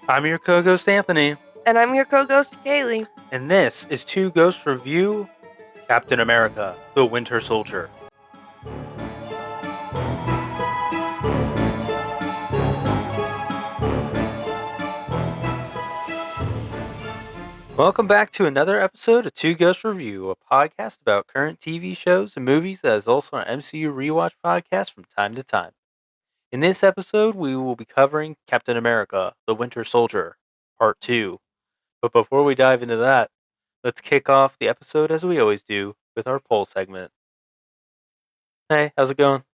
I'm your co-ghost Anthony, And I'm your co-ghost, Caylee. and this is Two Ghosts Review Captain America, the Winter Soldier. Welcome back to another episode of Two Ghosts Review, a podcast about current TV shows and movies that is also an MCU rewatch podcast from time to time. In this episode, we will be covering Captain America, the Winter Soldier, Part 2. But before we dive into that, let's kick off the episode as we always do with our poll segment. Hey, how's it going?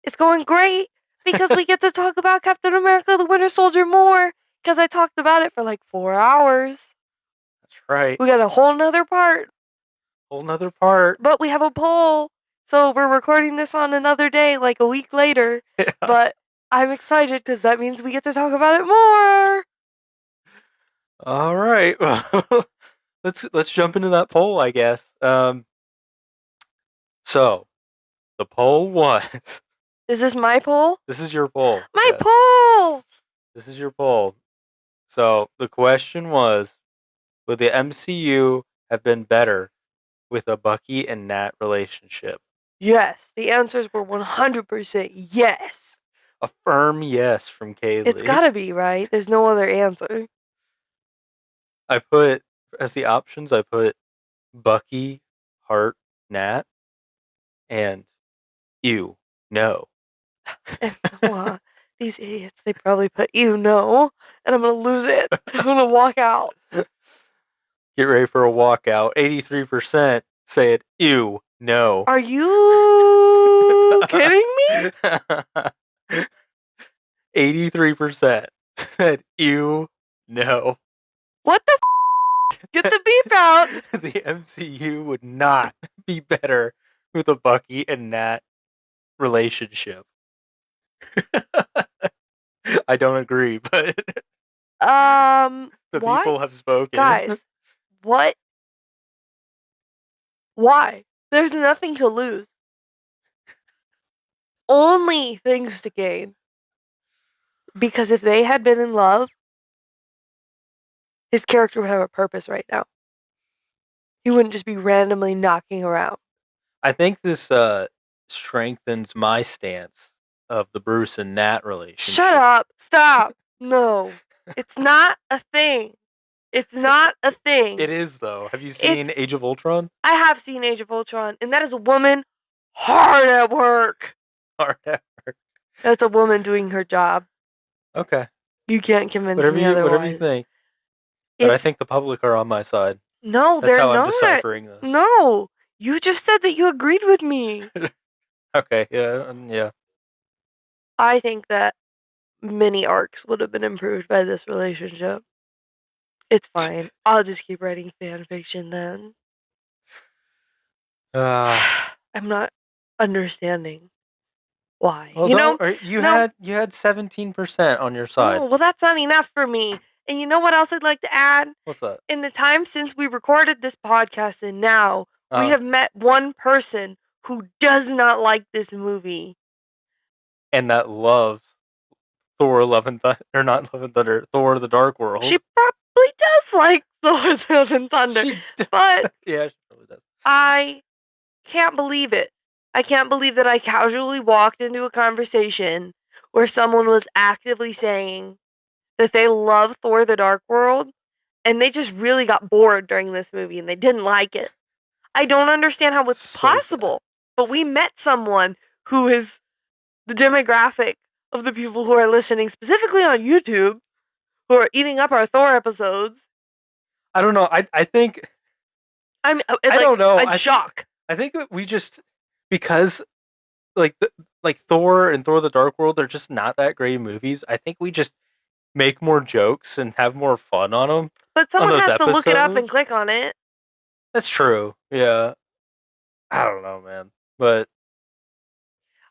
It's going great because we get to talk about Captain America, the Winter Soldier more because I talked about it for like 4 hours. That's right. We got a whole nother part. Whole nother part. But we have a poll. So we're recording this on another day, like a week later. Yeah. But I'm excited because that means we get to talk about it more. All right. Well, let's jump into that poll, I guess. So the poll was. Is this my poll? This is your poll. My poll! This is your poll. So the question was, would the MCU have been better with a Bucky and Nat relationship? Yes. The answers were 100% yes. A firm yes from Caylee. It's gotta be, right? There's no other answer. I put, as the options, I put Bucky, Hart, Nat, and you, no. Well, these idiots, they probably put no, and I'm gonna lose it. I'm gonna walk out. Get ready for a walkout. 83% said, ew, no. Are you kidding me? 83% said, ew, no. What the Get the beep out. The MCU would not be better with a Bucky and Nat relationship. I don't agree, but the why? people have spoken. Guys, what? Why? There's nothing to lose. Only things to gain. Because if they had been in love, his character would have a purpose right now. He wouldn't just be randomly knocking around. I think this strengthens my stance of the Bruce and Nat relationship. Shut up. Stop. No. It's not a thing. It's not a thing. It is, though. Have you seen Age of Ultron? I have seen Age of Ultron, and that is a woman hard at work. Hard at work. That's a woman doing her job. Okay. You can't convince me otherwise. Whatever you think. But I think the public are on my side. No, That's they're how not. I'm deciphering this. No. You just said that you agreed with me. Okay, yeah. I think that many arcs would have been improved by this relationship. It's fine. I'll just keep writing fan fiction then. I'm not understanding why. Well, you had 17% on your side. Oh, well, that's not enough for me. And you know what else I'd like to add? What's that? In the time since we recorded this podcast and now, we have met one person who does not like this movie. And that loves Thor: Love and Thunder, or not Love and Thunder, Thor: The Dark World. She probably does like Thor: Love and Thunder. But yeah, she probably does. I can't believe it. I can't believe that I casually walked into a conversation where someone was actively saying that they love Thor: The Dark World, and they just really got bored during this movie and they didn't like it. I don't understand how it's possible. But we met someone who is the demographic of the people who are listening, specifically on YouTube, who are eating up our Thor episodes. I don't know. I think... I don't know. I'm shocked. I think we just... Because, like Thor and Thor: The Dark World, they're just not that great movies. I think we just make more jokes and have more fun on them. But someone has to look it up and click on it. That's true. Yeah. I don't know, man. But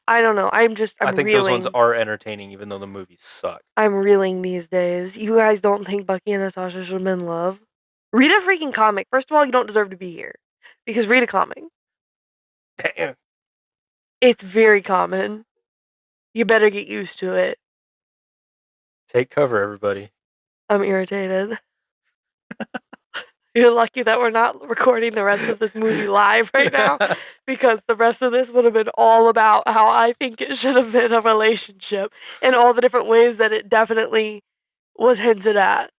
I don't know. I think those ones are entertaining, even though the movies suck. I'm reeling these days. You guys don't think Bucky and Natasha should have been in love? Read a freaking comic. First of all, you don't deserve to be here. Because read a comic. Damn. It's very common. You better get used to it. Take cover, everybody. I'm irritated. You're lucky that we're not recording the rest of this movie live right now, because the rest of this would have been all about how I think it should have been a relationship and all the different ways that it definitely was hinted at.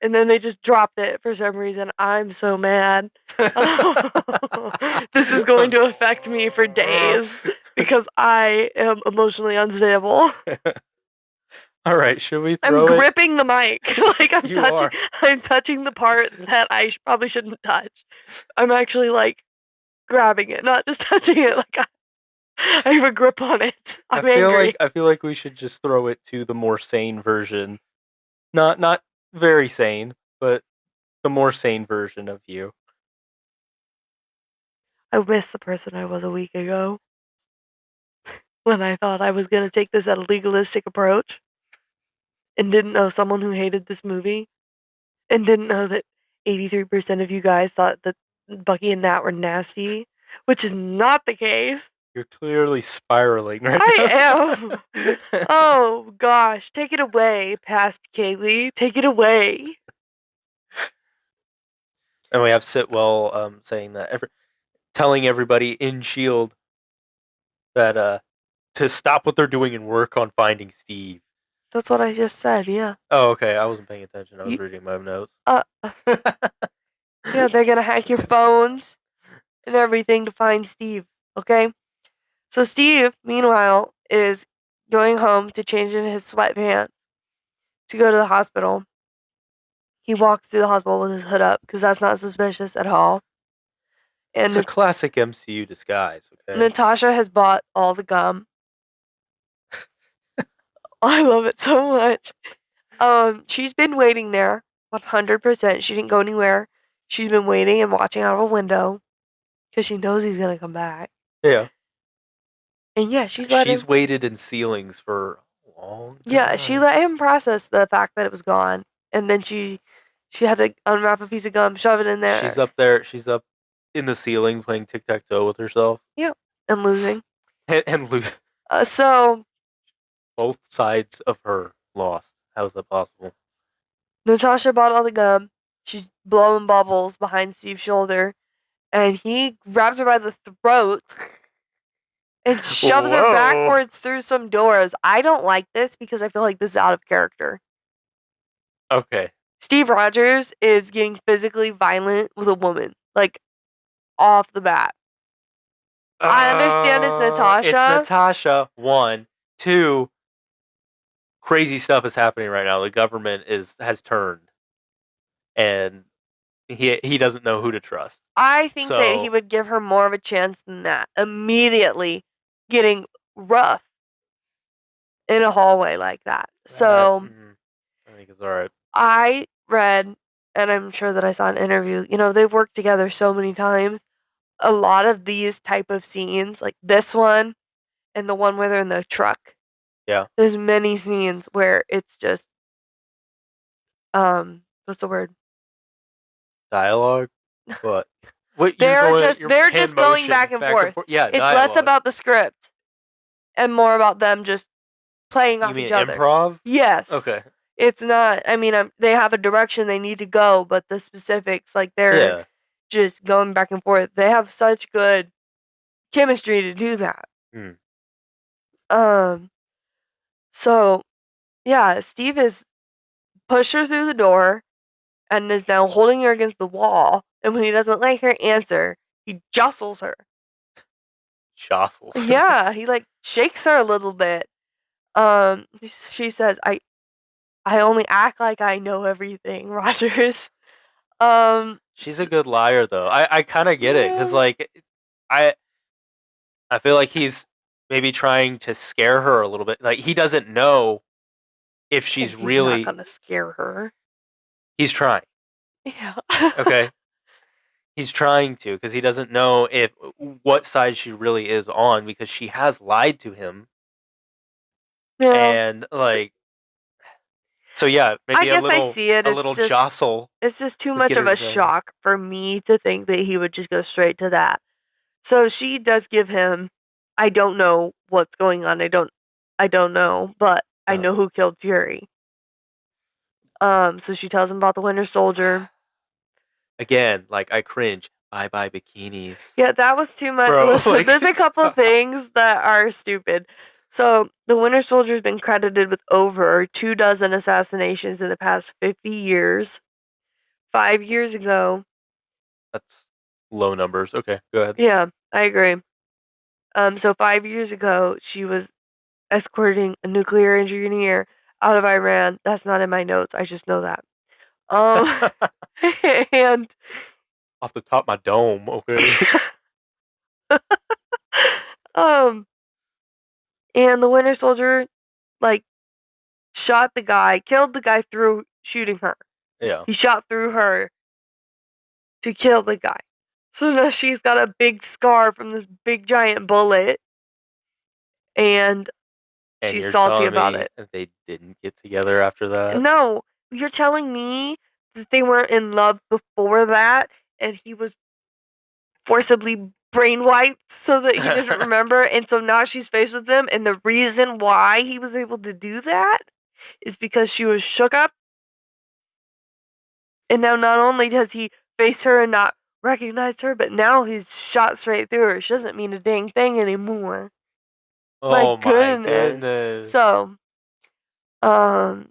And then they just dropped it for some reason. I'm so mad. This is going to affect me for days because I am emotionally unstable. All right, should we I'm throw it? gripping the mic like You are. I'm touching the part that I probably shouldn't touch. I'm actually like grabbing it, not just touching it. Like I have a grip on it. I'm angry. I feel like we should just throw it to the more sane version. Not very sane, but the more sane version of you. I miss the person I was a week ago when I thought I was gonna take this at a legalistic approach and didn't know someone who hated this movie and didn't know that 83% of you guys thought that Bucky and Nat were nasty, which is not the case. You're clearly spiraling right I now. am. Oh gosh, take it away, past Caylee. Take it away. And we have Sitwell saying that telling everybody in Shield that to stop what they're doing and work on finding Steve. That's what I just said. Yeah. Oh, okay. I wasn't paying attention. I was You, reading my notes. yeah, they're gonna hack your phones and everything to find Steve. Okay. So Steve, meanwhile, is going home to change in his sweatpants to go to the hospital. He walks through the hospital with his hood up because that's not suspicious at all. It's a And classic MCU disguise. Okay. Natasha has bought all the gum. I love it so much. She's been waiting there 100%. She didn't go anywhere. She's been waiting and watching out of a window because she knows he's gonna come back. Yeah. And yeah, She's waited in ceilings for a long time. Yeah, she let him process the fact that it was gone, and then she had to unwrap a piece of gum, shove it in there. She's up there. She's up in the ceiling playing tic tac toe with herself. Yep, and losing. And So both sides of her lost. How is that possible? Natasha bought all the gum. She's blowing bubbles behind Steve's shoulder, and he grabs her by the throat and shoves her backwards through some doors. I don't like this because I feel like this is out of character. Okay. Steve Rogers is getting physically violent with a woman, like off the bat. I understand it's Natasha. It's Natasha. 1, 2. Crazy stuff is happening right now. The government has turned, and he doesn't know who to trust. I think that he would give her more of a chance than that. Immediately getting rough in a hallway like that. So I think it's all right. I read, and I'm sure that I saw an interview. You know, they've worked together so many times. A lot of these type of scenes, like this one and the one where they're in the truck. Yeah. There's many scenes where it's just what's the word? Dialogue? What? They're just going back and forth. Yeah, it's dialogue. less about the script and more about them just playing off each other. Improv? Yes. Okay. It's not. I mean, they have a direction they need to go, but the specifics, like they're just going back and forth. They have such good chemistry to do that. So yeah, Steve has pushed her through the door and is now holding her against the wall. And when he doesn't like her answer, he jostles her. Jostles. Yeah, he like shakes her a little bit. She says, "I only act like I know everything, Rogers." She's a good liar, though. I kind of get it because, like, I feel like he's maybe trying to scare her a little bit. Like, he doesn't know if she's really not gonna scare her. He's trying. Yeah. Okay. He's trying to because he doesn't know what side she really is on because she has lied to him. Yeah. And like, so yeah, maybe I guess I see it. a little jostle. It's just too much of a shock for me to think that he would just go straight to that. So she does give him, I don't know what's going on. I don't know, but I know Oh. who killed Fury. So she tells him about the Winter Soldier. Again, like I cringe. Bye bye bikinis. Yeah, that was too much. Bro, Listen, like there's a couple stop. things that are stupid. So the Winter Soldier's been credited with over 24 assassinations in the past 50 years. 5 years ago, That's low numbers. Okay, go ahead. yeah, I agree. So 5 years ago, she was escorting a nuclear engineer out of Iran. That's not in my notes. I just know that. Um, and Off the top of my dome, okay. um, and the Winter Soldier like shot the guy, killed the guy through shooting her. Yeah. He shot through her to kill the guy. So now she's got a big scar from this big giant bullet, and And she's you're salty telling about me it. that they didn't get together after that? No, you're telling me that they weren't in love before that, and he was forcibly brain wiped so that he didn't remember, and so now she's faced with him, and the reason why he was able to do that is because she was shook up, and now not only does he face her and not recognize her, but now he's shot straight through her. She doesn't mean a dang thing anymore. My Oh my goodness. goodness. So, um,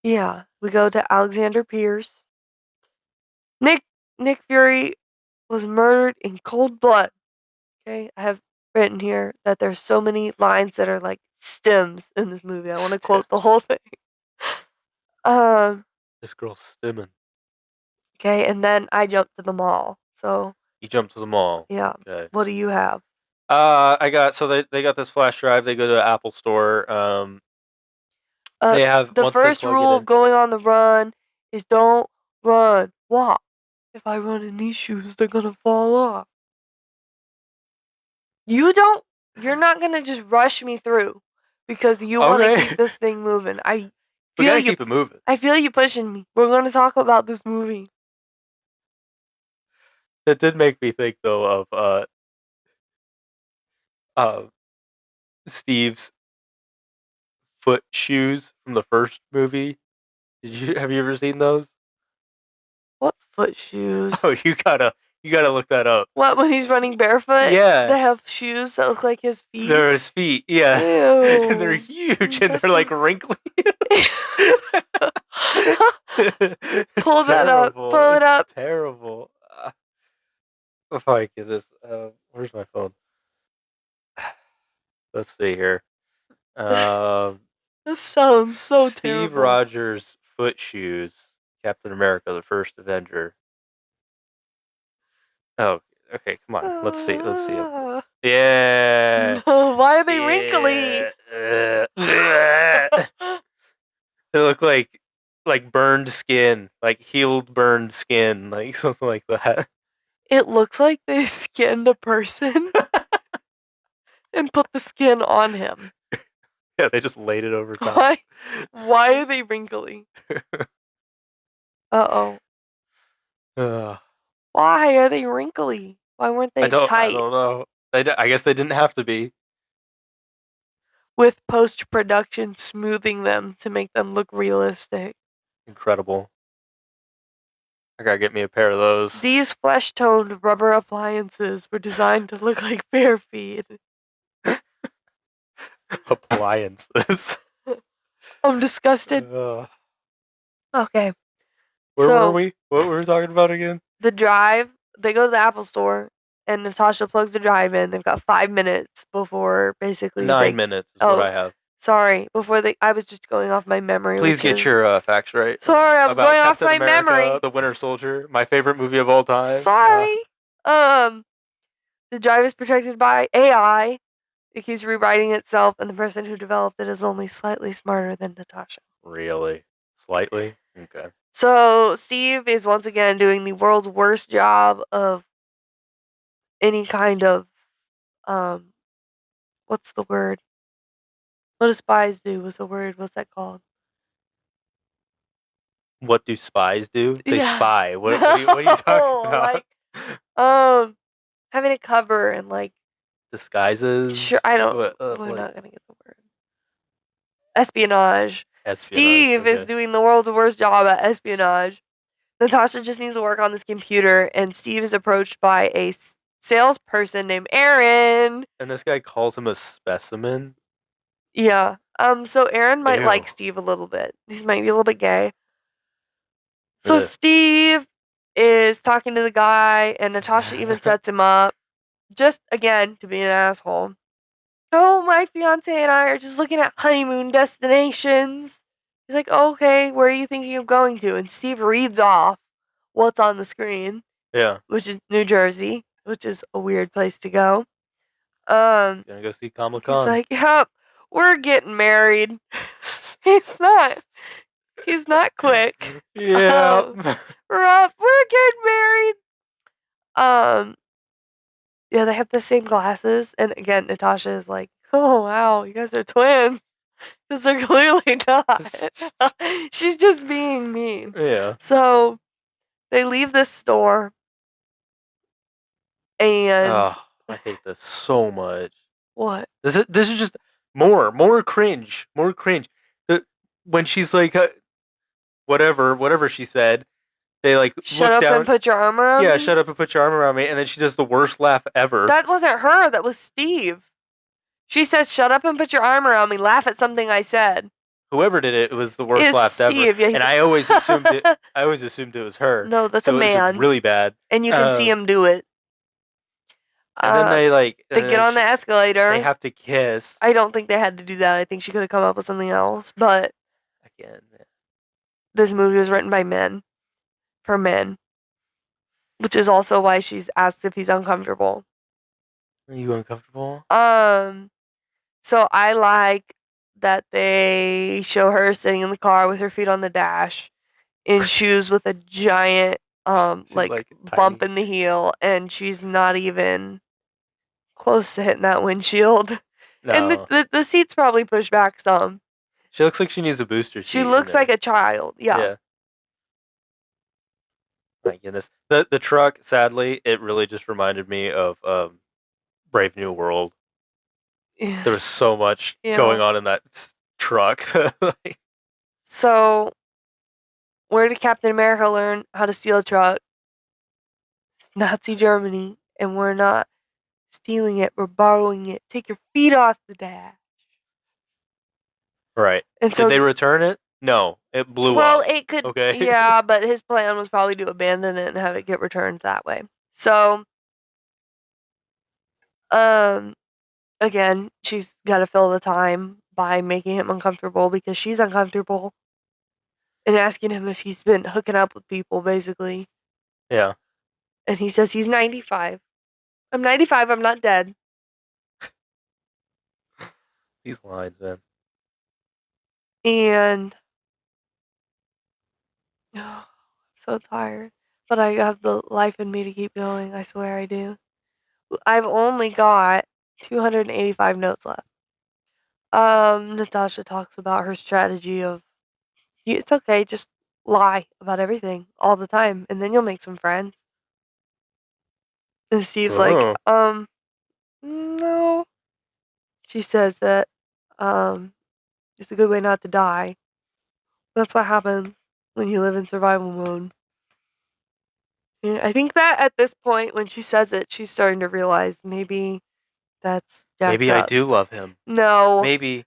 yeah, we go to Alexander Pierce. Nick Nick Fury was murdered in cold blood. Okay, I have written here that there's so many lines that are like stems in this movie. I want to quote the Steps. whole thing. Um, This girl's stimming. okay, and then I jumped to the mall. So You jump to the mall. yeah, Okay. what do you have? I got so they got this flash drive. They go to the Apple store. Uh, They have the once they first plug it rule of in. going on the run is don't run, walk. If I run in these shoes, they're gonna fall off. You don't. You're not gonna just rush me through because you want to keep Okay. this thing moving. I We feel gotta you. keep it moving. I feel you pushing me. We're gonna talk about this movie. That did make me think though of uh Steve's foot shoes from the first movie. Have you ever seen those? What foot shoes? Oh, you gotta look that up. What when he's running barefoot? Yeah, They have shoes that look like his feet. they're his feet. Yeah, and they're Ew. huge and That's they're like wrinkly. It's Pull that up. terrible. Pull it It's up. terrible. Oh my goodness. Where's my phone? Let's see here. Um, This sounds so Steve terrible. Rogers foot shoes. Captain America, the first Avenger. Oh, okay. Come on. Let's see. Let's see 'em. Ah. Yeah. No, why are they wrinkly? Yeah. They look like burned skin, like healed burned skin, like something like that. It looks like they skinned a person and put the skin on him. Yeah, they just laid it over top. Why? Why are they wrinkly? Uh-oh. Ugh. Why are they wrinkly? Why weren't I they don't. I tight? don't know. I guess they didn't have to be. With post-production smoothing them to make them look realistic. Incredible. I gotta get me a pair of those. These flesh-toned rubber appliances were designed to look like bare feet. Appliances. I'm disgusted. Okay. Where were So, we? What were we talking about again? the drive, they go to the Apple store and Natasha plugs the drive in. They've got 5 minutes before basically 9 minutes is what oh, I have. sorry. I was just going off my memory. Please which get is, your facts right. Sorry, I was About going off Captain my America, memory. the Winter Soldier, my favorite movie of all time. Sorry. The drive is protected by AI. It keeps rewriting itself, and the person who developed it is only slightly smarter than Natasha. Really? Slightly? Okay. So Steve is once again doing the world's worst job of any kind of um what's the word? What do spies do? What's the word? What's that called? What do spies do? They Yeah. spy. What are you talking No, about? like um having a cover and like disguises. Sure, I don't. What, We're like not gonna get the word. Espionage. espionage. Steve is Okay. doing the world's worst job at espionage. Natasha just needs to work on this computer, and Steve is approached by a salesperson named Aaron. And this guy calls him a specimen. Yeah. So Aaron might Ew. like Steve a little bit. He might be a little bit gay. So Ugh. Steve is talking to the guy, and Natasha even sets him up, just again to be an asshole. Oh, my fiance and I are just looking at honeymoon destinations. He's like, okay, where are you thinking of going to? And Steve reads off what's on the screen, Yeah. which is New Jersey, which is a weird place to go. Um, Gonna go see Comic he's Con. like, yep, we're getting married. He's not. He's not quick. Yeah. We're getting married. Yeah, they have the same glasses, and again, Natasha is like, "Oh wow, you guys are twins," because they're clearly not. She's just being mean. Yeah. So they leave this store, and Oh, I hate this so much. what? This is just more cringe, more cringe. When she's like, whatever she said, they like Shut look up and down. put your arm around Yeah, me. shut up and put your arm around me, and then she does the worst laugh ever. That wasn't her. That was Steve. She says, "Shut up and put your arm around me." Laugh at something I said. Whoever did it, it was the worst It's laugh ever. Steve. Yeah, And I always assumed it. I always assumed it was her. No, that's So a it was man, really bad. and you can see him do it. And then they like. They get on the escalator. They have to kiss I don't think they had to do that. I think she could have come up with something else. But again. this movie was written by men for men, which is also why she's asked if he's uncomfortable. Are you uncomfortable? So I like that they show her sitting in the car with her feet on the dash, in shoes with a giant like bump tiny. in the heel, and she's not even close to hitting that windshield. And No. the seat's probably pushed back some. She looks like she needs a booster seat. She looks like a child. Yeah. My goodness. The truck, sadly, it really just reminded me of Brave New World. Yeah. There was so much going on in that truck. So, where did Captain America learn how to steal a truck? Nazi Germany, and we're not stealing it, we're borrowing it. Take your feet off the dash. Right. And so did they return it? No, it blew up. Well, it could. Okay. Yeah, but his plan was probably to abandon it and have it get returned that way. So, again, she's got to fill the time by making him uncomfortable because she's uncomfortable and asking him if he's been hooking up with people, basically. Yeah. And he says he's 95. I'm 95. I'm not dead. These lines, man. And I'm so tired, but I have the life in me to keep going. I swear I do. I've only got 285 notes left. Natasha talks about her strategy of it's okay, just lie about everything all the time, and then you'll make some friends. And Steve's like, no. She says that it's a good way not to die. That's what happens when you live in survival mode. And I think that at this point, when she says it, she's starting to realize maybe that's jacked Maybe I up. do love him. No. Maybe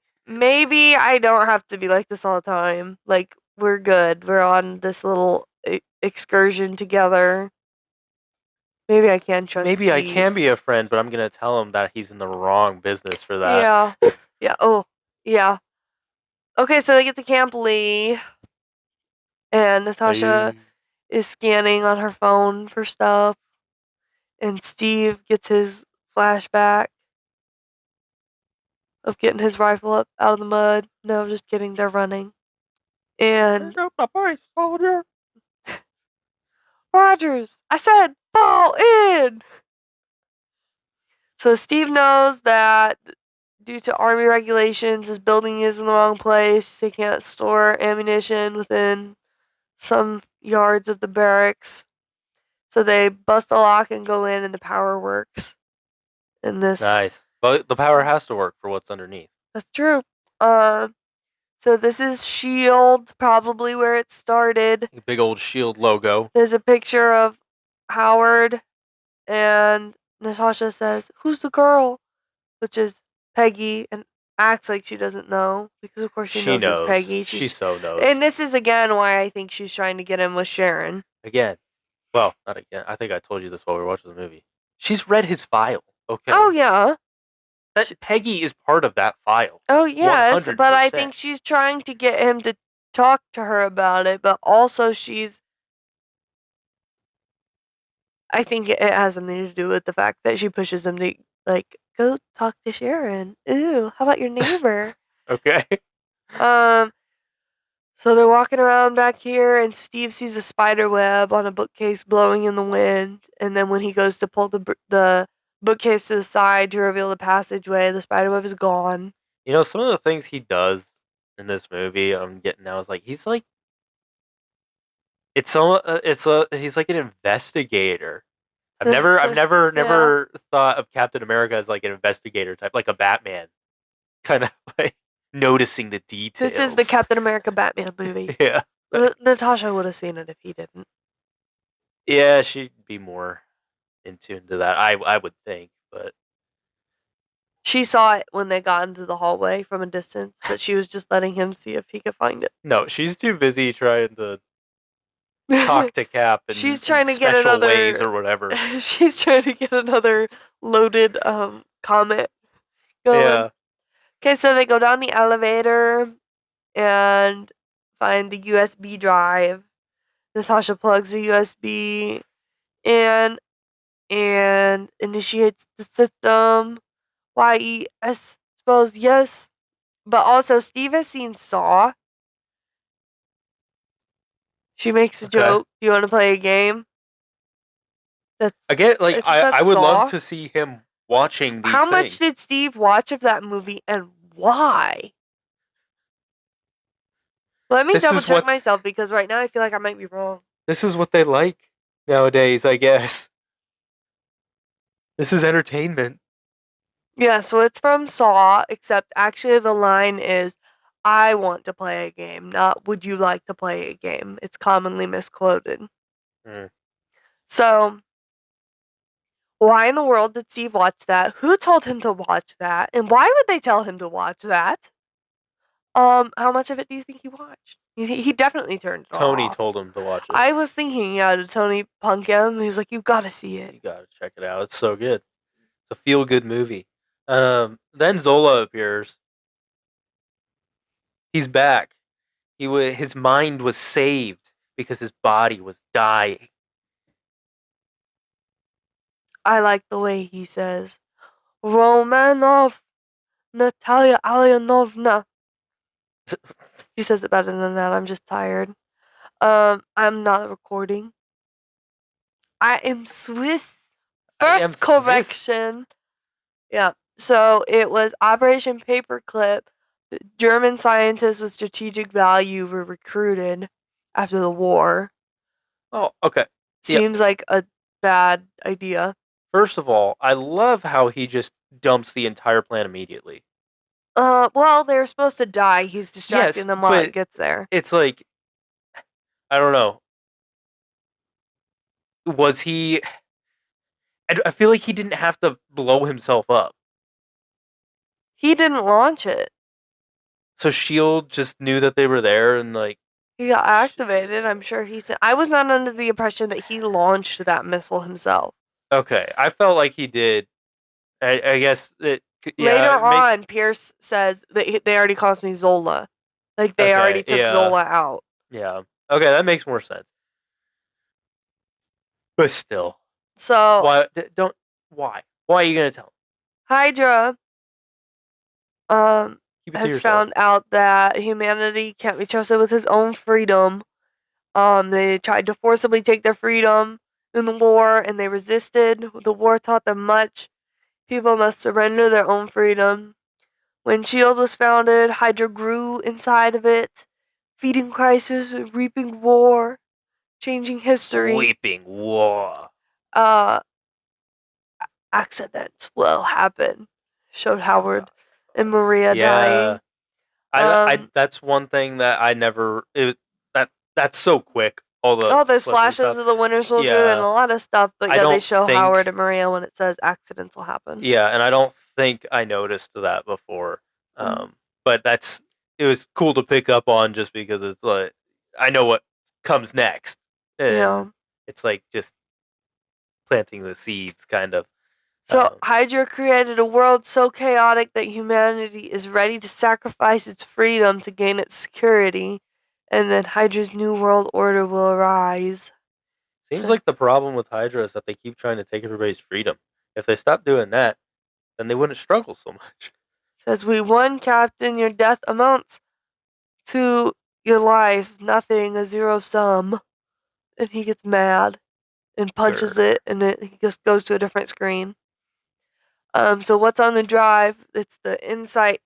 I don't have to be like this all the time. Like, we're good. We're on this little excursion together. Maybe I can trust Maybe I Steve. can be a friend, but I'm gonna tell him that he's in the wrong business for that. Yeah. Yeah. Oh, yeah. Okay, so they get to Camp Lee, and Natasha is scanning on her phone for stuff, and Steve gets his flashback of getting his rifle up out of the mud. No, just kidding. They're running. And soldier. Rogers, I said fall in. So Steve knows that due to army regulations, his building is in the wrong place. They can't store ammunition within some yards of the barracks. So they bust the lock and go in, and the power works. in this. Nice. But the power has to work for what's underneath. That's true. So this is Shield, probably where it started. A big old shield logo. There's a picture of Howard, and Natasha says, "Who's the girl?" Which is Peggy, and acts like she doesn't know because of course she knows it's Peggy. She so knows. And this is again why I think she's trying to get in with Sharon. Again. Well, not again. I think I told you this while we were watching the movie. She's read his file. Okay. Oh yeah. Peggy is part of that file. Oh yes, 100%. but I think she's trying to get him to talk to her about it, but also I think it has something to do with the fact that she pushes him to like go talk to Sharon. Ooh, how about your neighbor? Okay. So they're walking around back here, and Steve sees a spider web on a bookcase blowing in the wind. And then when he goes to pull the bookcase to the side to reveal the passageway, the spider web is gone. You know, some of the things he does in this movie, I'm getting now is like he's like he's like an investigator. I've never thought of Captain America as like an investigator type, like a Batman, kind of like noticing the details. This is the Captain America Batman movie. Yeah. Natasha would have seen it if he didn't. Yeah, she'd be more in tune to that. I would think, but she saw it when they got into the hallway from a distance, but she was just letting him see if he could find it. No, she's too busy trying to talk to Cap and she's trying to get another ways or whatever. She's trying to get another loaded comment going. Yeah. Okay, so they go down the elevator and find the USB drive. Natasha plugs the USB in and initiates the system. YES spells yes. But also, Steve has seen Saw. She makes a joke. Do you want to play a game? I would love to see him watching these How much did Steve watch of that movie and why? Let me double check myself because right now I feel like I might be wrong. This is what they like nowadays, I guess. This is entertainment. Yeah, so it's from Saw, except actually the line is, "I want to play a game," not "would you like to play a game." It's commonly misquoted. So, why in the world did Steve watch that? Who told him to watch that? And why would they tell him to watch that? How much of it do you think he watched? He definitely turned it off. Tony told him to watch it. I was thinking, yeah, did Tony punk him? He was like, "You gotta see it. You gotta check it out. It's so good. It's a feel-good movie." Then Zola appears. He's back. His mind was saved because his body was dying. I like the way he says, "Romanov, Natalia Alyanovna." He says it better than that. I'm just tired. I'm not recording. I am Swiss. First correction. Yeah. So it was Operation Paperclip. The German scientists with strategic value were recruited after the war. Oh, okay. Seems like a bad idea. First of all, I love how he just dumps the entire plan immediately. Well, they're supposed to die. He's distracting them while it gets there. It's like, I don't know. Was he? I feel like he didn't have to blow himself up. He didn't launch it. So S.H.I.E.L.D. just knew that they were there and like... He got activated. I'm sure he said... I was not under the impression that he launched that missile himself. Okay, I felt like he did. I guess it... Yeah, later on, Pierce says that they already calls me Zola. Like, they already took Zola out. Yeah. Okay, that makes more sense. But still. So... Why? Why are you going to tell him? Hydra has found out that humanity can't be trusted with his own freedom. They tried to forcibly take their freedom in the war, and they resisted. The war taught them much. People must surrender their own freedom. When S.H.I.E.L.D. was founded, Hydra grew inside of it, feeding crisis, reaping war, changing history. Reaping war. accidents will happen. Showed Howard and Maria Yeah, dying. I that's one thing that I never. That's so quick. All the There's slippery flashes stuff. of the Winter Soldier and Yeah, a lot of stuff, but I yeah, they don't show Howard think. and Maria when it says accidents will happen. Yeah, and I don't think I noticed that before. Mm, But it was cool to pick up on just because it's like I know what comes next, yeah. and it's like just planting the seeds, kind of. So Um, Hydra created a world so chaotic that humanity is ready to sacrifice its freedom to gain its security, and then Hydra's new world order will arise. Seems So, like the problem with Hydra is that they keep trying to take everybody's freedom. If they stop doing that, then they wouldn't struggle so much. says we won, Captain. Your death amounts to your life, nothing, a zero sum. And he gets mad and punches Grr. it, and he just goes to a different screen. So what's on the drive? It's the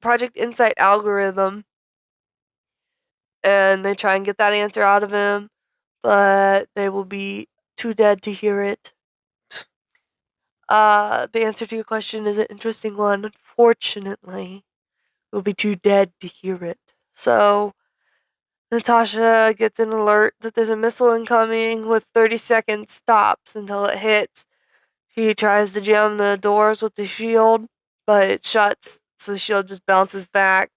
Project Insight algorithm, and they try and get that answer out of him, but they will be too dead to hear it. The answer to your question is an interesting one. Unfortunately, we'll be too dead to hear it. So Natasha gets an alert that there's a missile incoming with 30 seconds stops until it hits. He tries to jam the doors with the shield, but it shuts, so the shield just bounces back.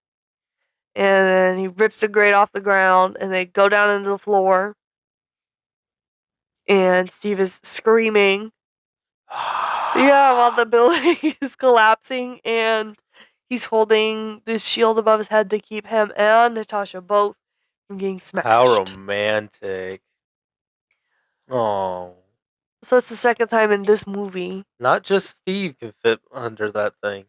And then he rips the grate off the ground, and they go down into the floor. And Steve is screaming. Yeah, while the building is collapsing, and he's holding this shield above his head to keep him and Natasha both from getting How smashed. romantic. Oh, So it's the second time in this movie. not just Steve can fit under that thing.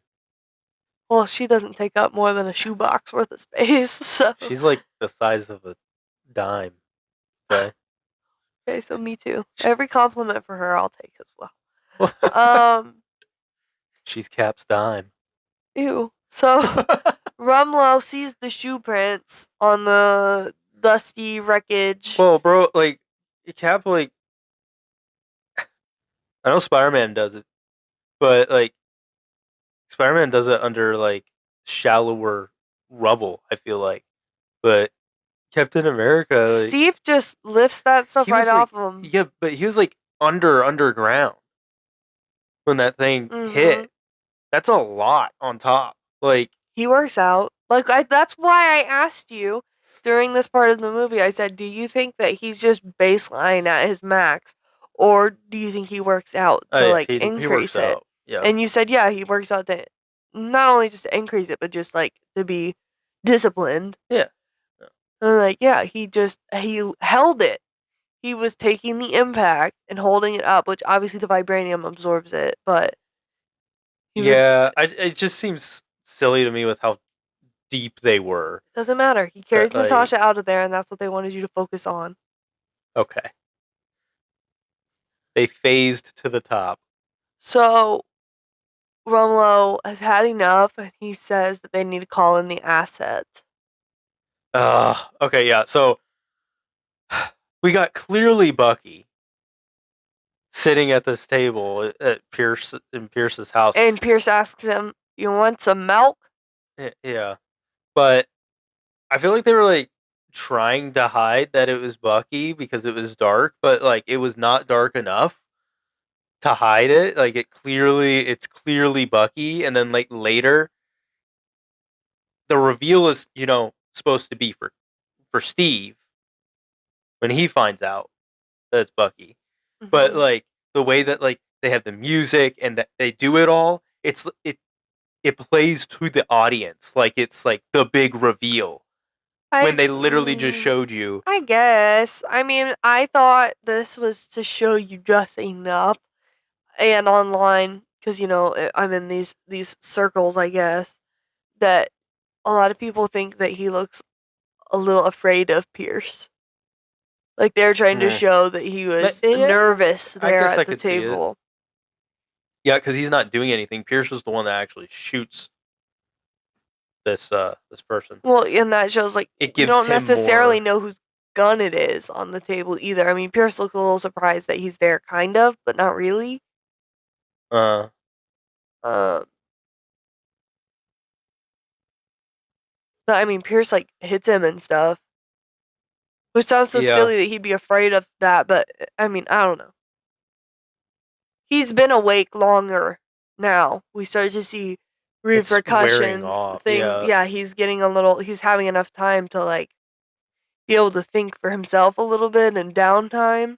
Well, she doesn't take up more than a shoebox worth of space, so. She's like the size of a dime. Okay. Okay, so me too. Every compliment for her I'll take as well. Um, She's Cap's dime. ew. So Rumlow sees the shoe prints on the dusty wreckage. Well, bro, like Cap, like I know Spider-Man does it, but like Spider-Man does it under like shallower rubble. I feel like, but Captain America, like Steve just lifts that stuff he right was like, off of him. yeah, but he was like underground when that thing Mm-hmm. hit. That's a lot on top. Like, He works out. That's why I asked you during this part of the movie. I said, "Do you think that he's just baseline at his max, or do you think he works out oh to yeah, like he works increase it?" out. Yeah, And you said, "Yeah, he works out to not only just to increase it, but just like to be disciplined." yeah. And I'm like, "Yeah, he held it. He was taking the impact and holding it up, which obviously the vibranium absorbs it, but he was Yeah, it just seems silly to me with how deep they were. doesn't matter. He That carries Natasha out of there, and that's what they wanted you to focus on." okay, they phased to the top. So Romolo has had enough, and he says that they need to call in the asset. Okay, yeah. So we got clearly Bucky sitting at this table at Pierce's house. And Pierce asks him, "You want some milk?" Yeah, but I feel like they were like trying to hide that it was Bucky because it was dark, but like it was not dark enough to hide it. Like it's clearly Bucky, and then like later the reveal is supposed to be for Steve when he finds out that it's Bucky. But Hmm. like the way that like they have the music and that they do it all, it plays to the audience like it's like the big reveal when I they literally just showed you. I guess. I mean, I thought this was to show you dressing up and online because I'm in these circles. I guess that a lot of people think that he looks a little afraid of Pierce. Like they're trying to Mm. show that he But was yeah, nervous I there guess I at the could see it. table. Yeah, because he's not doing anything. Pierce was the one that actually shoots this person. Well, and that shows like It we gives don't him necessarily more. know whose gun it is on the table either. I mean, Pierce looks a little surprised that he's there, kind of, but not really. Uh, Um, but I mean, Pierce like hits him and stuff, which sounds so Yeah, silly that he'd be afraid of that. But I mean, I don't know. He's been awake longer now. We start to see it's wearing repercussions, off. things. Yeah, Yeah, he's having enough time to like be able to think for himself a little bit and downtime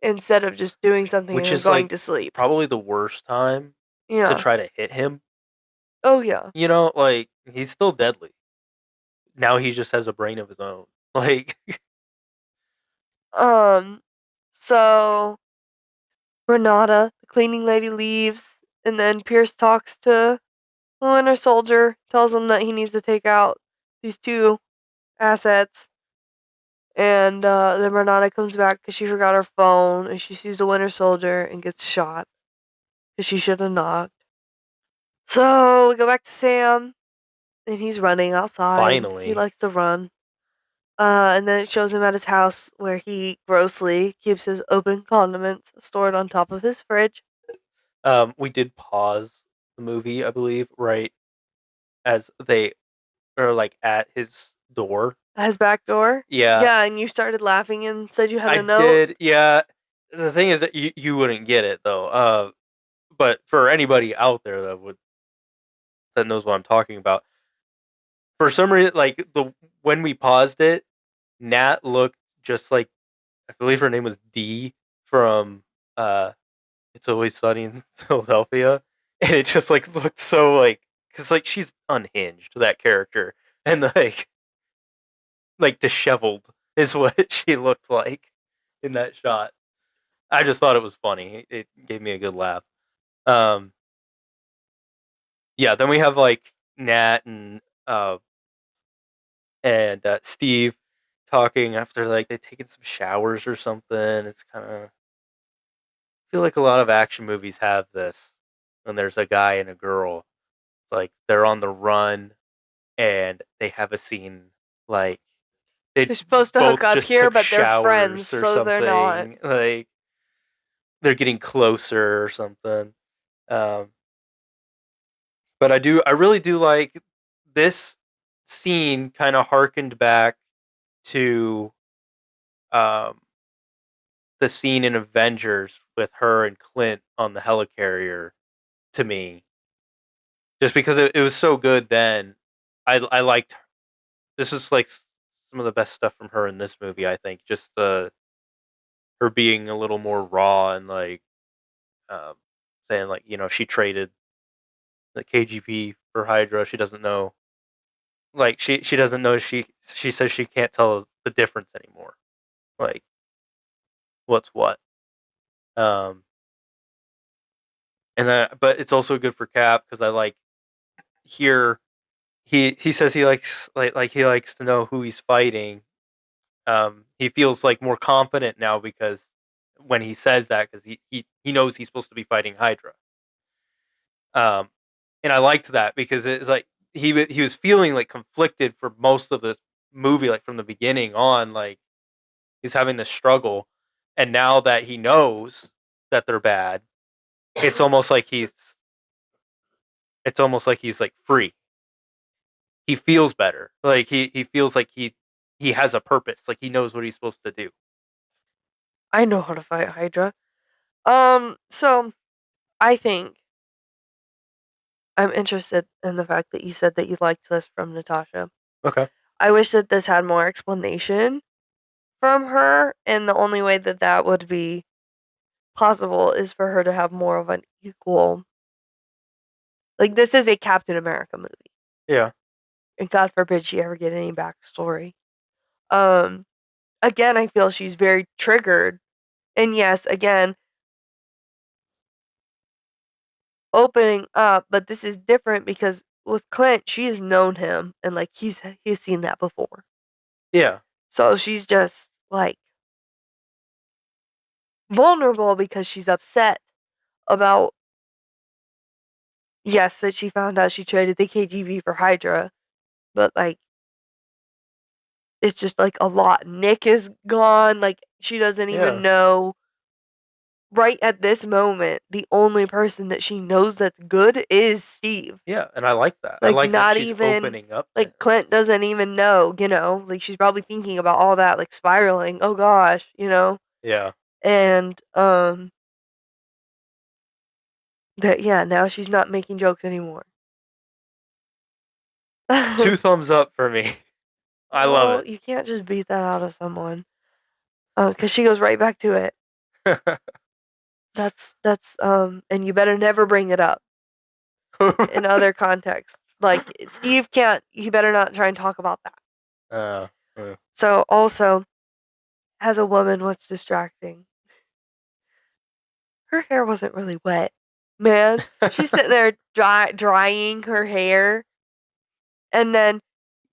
instead of just doing something and which then is going like to sleep. probably the worst time to Yeah. try to hit him. Oh yeah. You know, like he's still deadly. Now he just has a brain of his own. Like, Um so Renata, the cleaning lady, leaves and then Pierce talks to the Winter Soldier, tells him that he needs to take out these two assets. And then Renata comes back because she forgot her phone and she sees the Winter Soldier and gets shot because she should have knocked. So we go back to Sam and he's running outside. He finally, likes to run. And then it shows him at his house where he grossly keeps his open condiments stored on top of his fridge. we did pause the movie, I believe, right as they are like at his door. At his back door. Yeah, Yeah, and you started laughing and said you had I a note. did. Yeah, the thing is that you wouldn't get it though. But for anybody out there that knows what I'm talking about, for some reason, like the when we paused it, Nat looked just like I believe her name was Dee from uh It's Always Sunny in Philadelphia, and it just like looked so like because like she's unhinged that character and like disheveled is what she looked like in that shot. I just thought it was funny. It gave me a good laugh. Um, yeah. Then we have like Nat and Steve talking after like they've taken some showers or something. It's kind of feel like a lot of action movies have this when there's a guy and a girl. It's like they're on the run and they have a scene like they They're supposed to hook both up just here, took but they're friends, showers or so they're not. something. Like they're getting closer or something. Um, but I really do like this scene. Kind of harkened back to um, the scene in Avengers with her and Clint on the helicarrier. To me, just because it was so good then, I liked. This is like some of the best stuff from her in this movie. I think just the her being a little more raw and like um, saying like she traded the KGP for Hydra. She doesn't know like she doesn't know she says she can't tell the difference anymore. Like what's what. Um, and but it's also good for Cap because I like here he says he likes like he likes to know who he's fighting. He feels like more confident now because when he says that because he knows he's supposed to be fighting Hydra. Um, and I liked that because it's like he was feeling like conflicted for most of the movie, like from the beginning on, like he's having this struggle, and now that he knows that they're bad, it's almost like he's like free. He feels better, like he feels like he has a purpose, like he knows what he's supposed to do. I know how to fight Hydra. So I think I'm interested in the fact that you said that you liked this from Natasha. Okay. I wish that this had more explanation from her, and the only way that that would be possible is for her to have more of an equal. Like, this is a Captain America movie, Yeah. and God forbid she ever get any backstory. Um, again, I feel she's very triggered, and yes, again, opening up, but this is different because with Clint, she's known him, and like he's seen that before, Yeah. so she's just like vulnerable because she's upset about yes, that she found out she traded the KGB for Hydra, but like it's just like a lot. Nick is gone, like she doesn't even Yeah. know right at this moment, the only person that she knows that's good is Steve. Yeah, and I like that. I Like, like that not she's even opening up to like him. Clint doesn't even know, you know? Like, she's probably thinking about all that, like, spiraling, "Oh gosh," you know? Yeah. And, that yeah, now she's not making jokes anymore. 2 thumbs up for me. I love Well, it. you can't just beat that out of someone, 'cause she goes right back to it. And you better never bring it up in other contexts. Like, Steve can't he better not try and talk about that. Uh, uh. So, also, as a woman, what's distracting? Her hair wasn't really wet, man. She's sitting there drying her hair, and then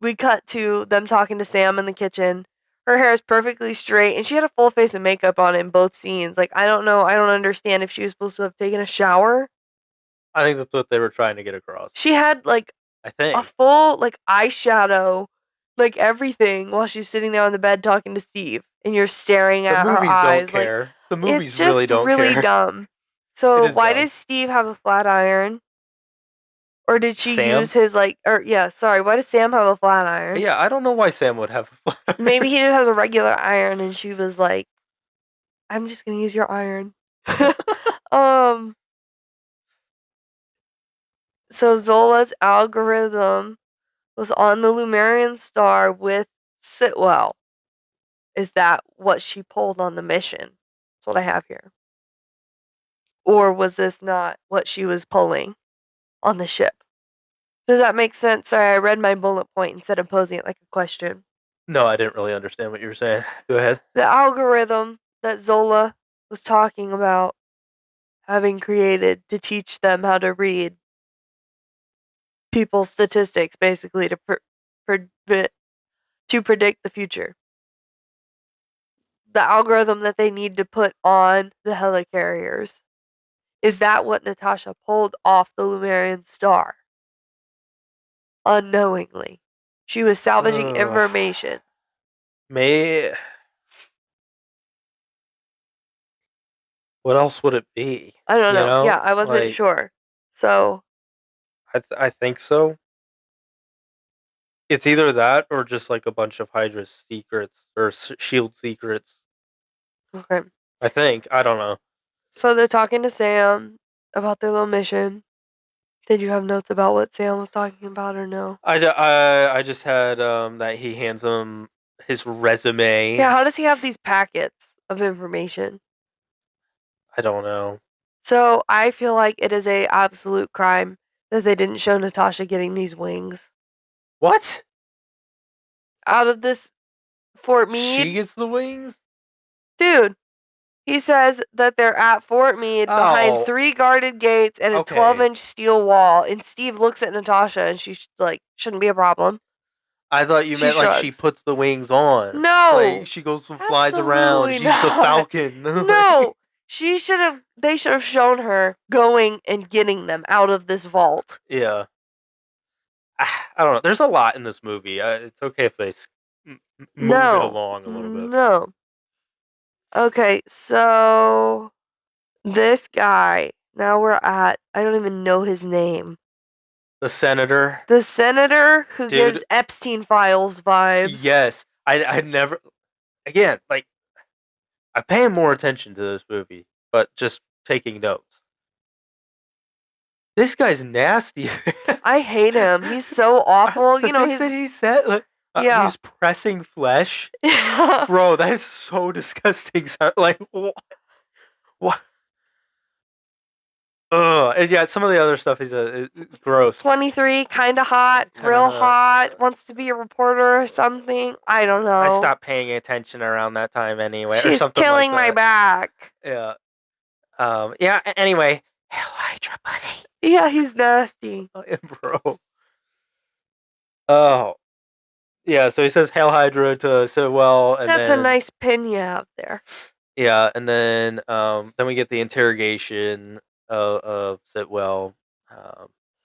we cut to them talking to Sam in the kitchen. Her hair is perfectly straight, and she had a full face of makeup on in both scenes. Like, I don't know, I don't understand if she was supposed to have taken a shower. I think that's what they were trying to get across. She had, like, I a think. full, like, eyeshadow, like, everything while she's sitting there on the bed talking to Steve, and you're staring The at her movies don't eyes, like, care. The it's movies really just don't really care. dumb. It So, is why dumb. does Steve have a flat iron? Or did she Sam? use his, like or yeah, sorry, why does Sam have a flat iron? Yeah, I don't know why Sam would have a flat iron. Maybe he just has a regular iron and she was like, "I'm just gonna use your iron." Um, so Zola's algorithm was on the Lumerian star with Sitwell. Is that what she pulled on the mission? That's what I have here. Or was this not what she was pulling on the ship? Does that make sense? Sorry, I read my bullet point instead of posing it like a question. No, I didn't really understand what you were saying. Go ahead. The algorithm that Zola was talking about having created to teach them how to read people's statistics, basically to predict the future. The algorithm that they need to put on the helicarriers. Is that what Natasha pulled off the Lumerian star? Unknowingly. She was salvaging Ugh. information. May What else would it be? I don't You know. Yeah, know? I wasn't Like, sure. So, I think so. It's either that or just like a bunch of Hydra secrets or Shield secrets. okay. I think. I don't know. So they're talking to Sam about their little mission. Did you have notes about what Sam was talking about or no? I just had that he hands him his resume. Yeah, how does he have these packets of information? I don't know. So I feel like it is a absolute crime that they didn't show Natasha getting these wings What? out of this Fort She Meade. gets the wings? Dude, he says that they're at Fort Meade behind Oh, 3 guarded gates and a okay. 12-inch steel wall. And Steve looks at Natasha and she's like, shouldn't be a problem. I thought you She meant like she shrugs. puts the wings on. Like No, she goes and flies around. absolutely She's the not. Falcon. No, they should have shown her going and getting them out of this vault. Yeah. I don't know. There's a lot in this movie. It's okay if they move it No, along a little bit. no. Okay, so this guy, now we're at, I don't even know his name. The senator, The senator who gives dude. Epstein files vibes. Yes, I never. Again, like I'm paying more attention to this movie, but just taking notes. This guy's nasty. I hate him. He's so awful. The You know, things that he said, like, yeah. he's pressing flesh, bro. That is so disgusting. Like what? Ugh. And yeah, some of the other stuff is gross. 23, kind of hot, real hot, wants to be a reporter or something. I don't know. I stopped paying attention around that time anyway, or She's something killing like my that. back. Yeah. Yeah. Anyway, Hell Hydra, buddy. Yeah, he's nasty. Bro. Oh. Yeah. So he says Hail Hydra to Sitwell, and That's then a nice pin you have there. yeah, and then we get the interrogation of Sitwell.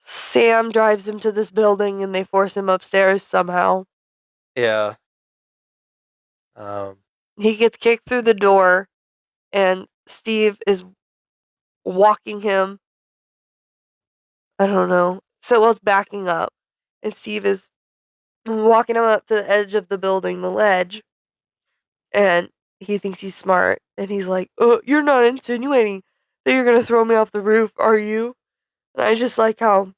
Sam drives him to this building and they force him upstairs somehow. Yeah. Um. He gets kicked through the door and Steve is walking him. I don't know. Sitwell's backing up, and Steve is walking him up to the edge of the building, the ledge, and he thinks he's smart, and he's like, you're not insinuating that you're gonna throw me off the roof, are you?" And I just like how,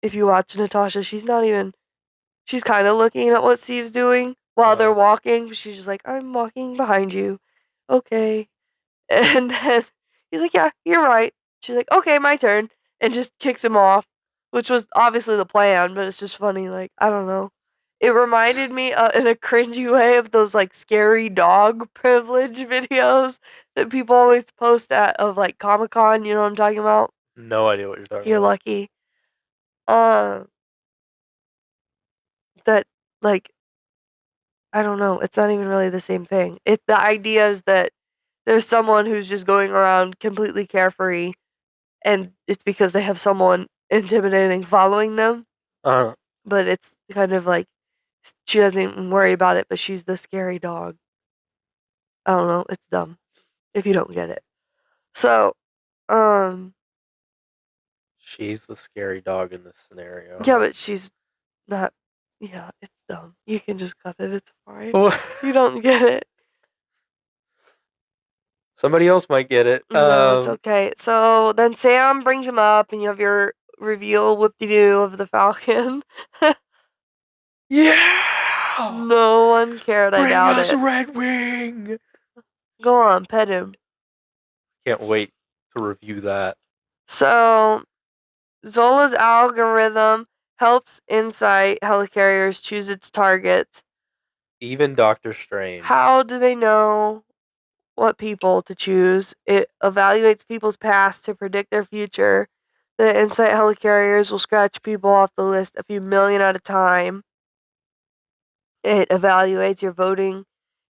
if you watch Natasha, she's kind of looking at what Steve's doing while they're walking. She's just like, "I'm walking behind you." Okay. And then he's like, "Yeah, you're right." She's like, "Okay, my turn," and just kicks him off, which was obviously the plan, but it's just funny. Like, I don't know. It reminded me in a cringy way of those like scary dog privilege videos that people always post of like Comic Con. You know what I'm talking about? No idea what you're talking You're about. lucky. Uh, that like I don't know. It's not even really the same thing. The idea is that there's someone who's just going around completely carefree, and it's because they have someone intimidating following them. Uh, But it's kind of like she doesn't even worry about it, but she's the scary dog. I don't know. It's dumb if you don't get it. So, um, she's the scary dog in this scenario. yeah, Huh? but she's not. Yeah, it's dumb. You can just cut it. It's fine. Well, You don't get it. somebody else might get it. No, it's okay. So then Sam brings him up, and you have your reveal whoop-de-doo of the Falcon. Yeah! No one cared, I Bring doubt us it. Red Wing! Go on, pet him. Can't wait to review that. So, Zola's algorithm helps Insight helicarriers choose its targets. Even Doctor Strange. How do they know what people to choose? It evaluates people's past to predict their future. The Insight helicarriers will scratch people off the list a few million at a time. It evaluates your voting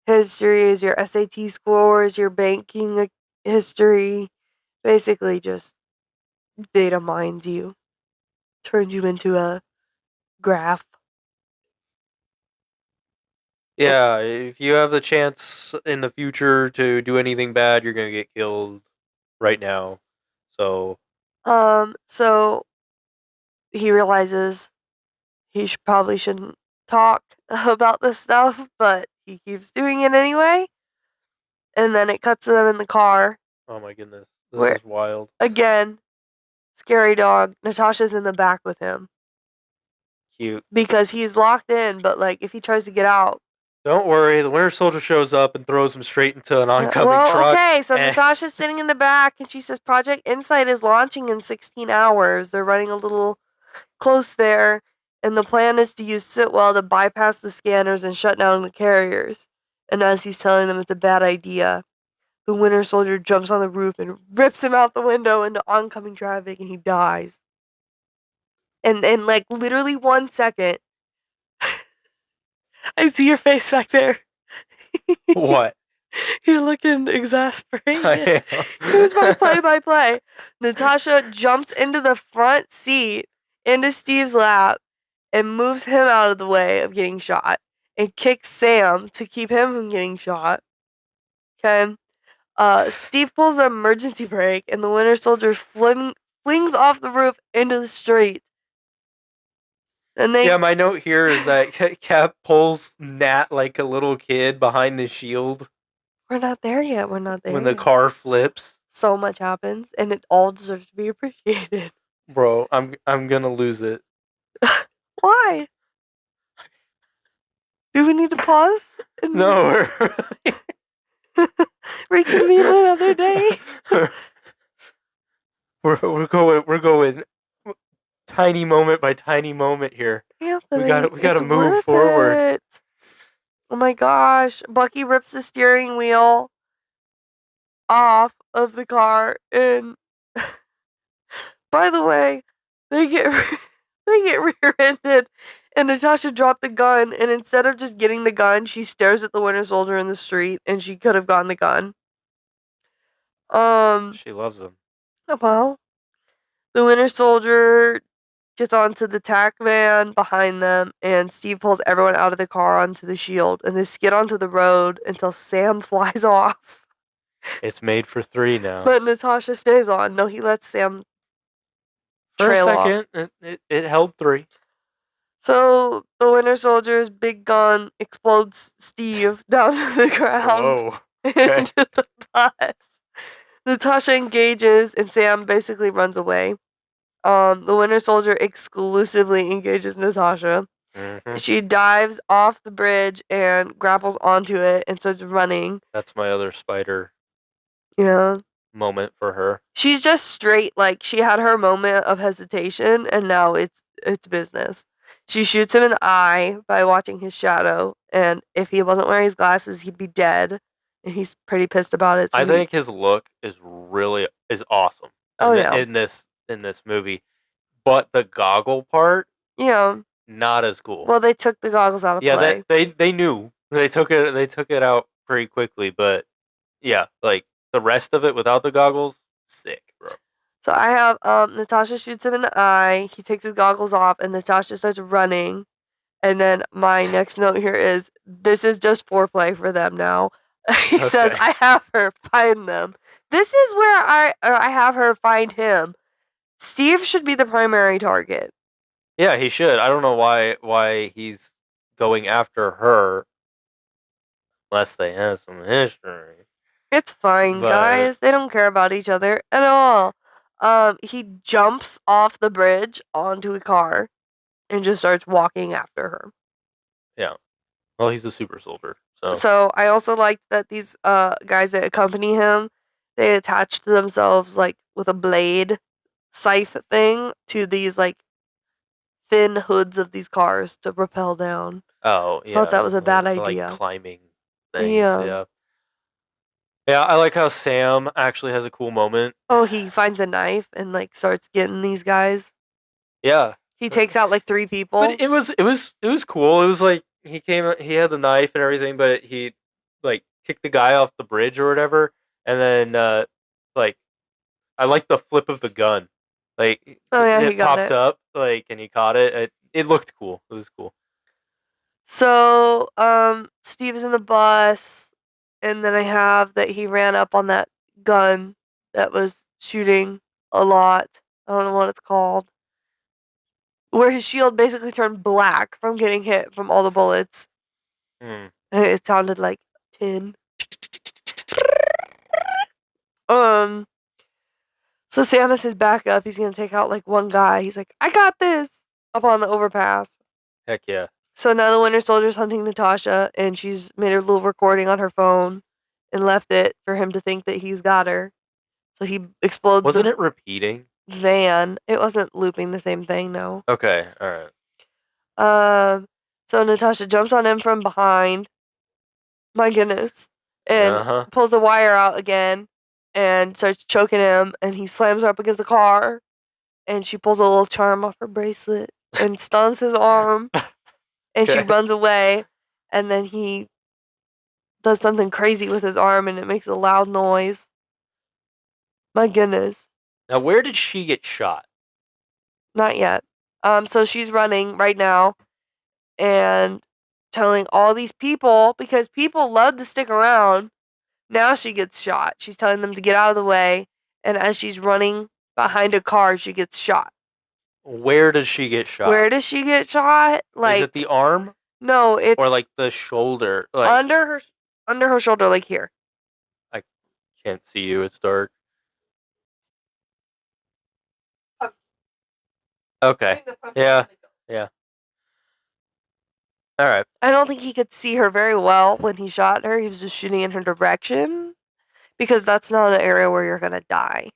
histories, your SAT scores, your banking history. Basically, just data mines you, turns you into a graph. Yeah, if you have the chance in the future to do anything bad, you're gonna get killed right now. So, So he realizes probably shouldn't talk about this stuff, but he keeps doing it anyway. And then it cuts to them in the car, oh my goodness, this where is wild. again, scary dog. Natasha's in the back with him Cute. because he's locked in. But like, if he tries to get out, Don't worry, the Winter Soldier shows up and throws him straight into an oncoming well, truck. okay. So and- Natasha's sitting in the back, and she says Project Insight is launching in 16 hours. They're running a little close there, and the plan is to use Sitwell to bypass the scanners and shut down the carriers. And as he's telling them it's a bad idea, the Winter Soldier jumps on the roof and rips him out the window into oncoming traffic, and he dies. And in like literally 1 second, I see your face back there. What? You're looking exasperated. I am. Here's my play-by-play. Natasha jumps into the front seat, into Steve's lap, and moves him out of the way of getting shot, and kicks Sam to keep him from getting shot. Okay. Steve pulls an emergency brake, and the Winter Soldier flings off the roof into the street. And they Yeah, my note here is that Cap pulls Nat like a little kid behind the shield we're not there yet. We're not there when the yet. car flips. So much happens, and it all deserves to be appreciated. Bro, I'm gonna lose it. Why? Do we need to pause? No, Reconvene another day. we're going tiny moment by tiny moment here. Anthony, we gotta it's move worth forward. it. Oh my gosh. Bucky rips the steering wheel off of the car, and by the way, they get they get rear-ended, and Natasha dropped the gun, and instead of just getting the gun, she stares at the Winter Soldier in the street, and she could have gotten the gun. She loves him. Well, the Winter Soldier gets onto the tack van behind them, and Steve pulls everyone out of the car onto the shield, and they skid onto the road until Sam flies off. It's made for 3 now. But Natasha stays on. No, he lets Sam For a trail off. second, it held 3. So the Winter Soldier's big gun explodes Steve down to the ground Whoa. Okay. into the bus. Natasha engages and Sam basically runs away. The Winter Soldier exclusively engages Natasha. Mhm. She dives off the bridge and grapples onto it and starts running. That's my other spider Yeah. moment for her. She's just straight, like she had her moment of hesitation and now it's business. She shoots him in the eye by watching his shadow, and if he wasn't wearing his glasses, he'd be dead. And he's pretty pissed about it. So I think his look is awesome oh yeah, in this movie, but the goggle part yeah. not as cool. Well, they took the goggles out of Yeah, play. they knew. They took it out pretty quickly, but yeah, like the rest of it without the goggles, sick, bro. So I have Natasha shoots him in the eye. He takes his goggles off, and Natasha starts running. And then my next note here is this is just foreplay for them now. He says, Okay. "I have her find them." This is where I have her find him. Steve should be the primary target. Yeah, he should. I don't know why he's going after her unless they have some history. It's fine, But guys. They don't care about each other at all. He jumps off the bridge onto a car and just starts walking after her. yeah. Well, he's a super soldier, so So I also like that these guys that accompany him, they attach to themselves like with a blade scythe thing to these like thin hoods of these cars to rappel down. oh Thought yeah, that was a bad like idea. climbing things. Yeah. Yeah. Yeah, I like how Sam actually has a cool moment. Oh, he finds a knife and like starts getting these guys. Yeah, He takes out like 3 people. but it was cool. It was like he had the knife and everything, but he like kicked the guy off the bridge or whatever, and then like I like the flip of the gun. Like Oh yeah, he it got popped it. up, like, and he caught it. It looked cool. It was cool. So, Steve is in the bus, and then I have that he ran up on that gun that was shooting a lot. I don't know what it's called. Where his shield basically turned black from getting hit from all the bullets. Hmm. And it sounded like tin. Um, so Sam is his backup. He's gonna take out like one guy. He's like, I got this up on the overpass. Heck yeah. So now the Winter Soldier's hunting Natasha, and she's made a little recording on her phone and left it for him to think that he's got her. So he explodes Wasn't the it repeating? van. It wasn't looping the same thing, no. Okay. All right. So Natasha jumps on him from behind. My goodness. And Uh huh. pulls the wire out again and starts choking him, and he slams her up against the car, and she pulls a little charm off her bracelet and stuns his arm, and she Okay. runs away, and then he does something crazy with his arm, and it makes a loud noise. My goodness. Now, where did she get shot? Not yet. So she's running right now and telling all these people, because people love to stick around. Now she gets shot. She's telling them to get out of the way, and as she's running behind a car, she gets shot. Where does she get shot? Where does she get shot? Is it the arm no, it's or like the shoulder? Like under her shoulder, like here. I can't see you. It's dark. Okay. Yeah. Yeah. All right. I don't think he could see her very well when he shot her. He was just shooting in her direction because that's not an area where you're gonna die.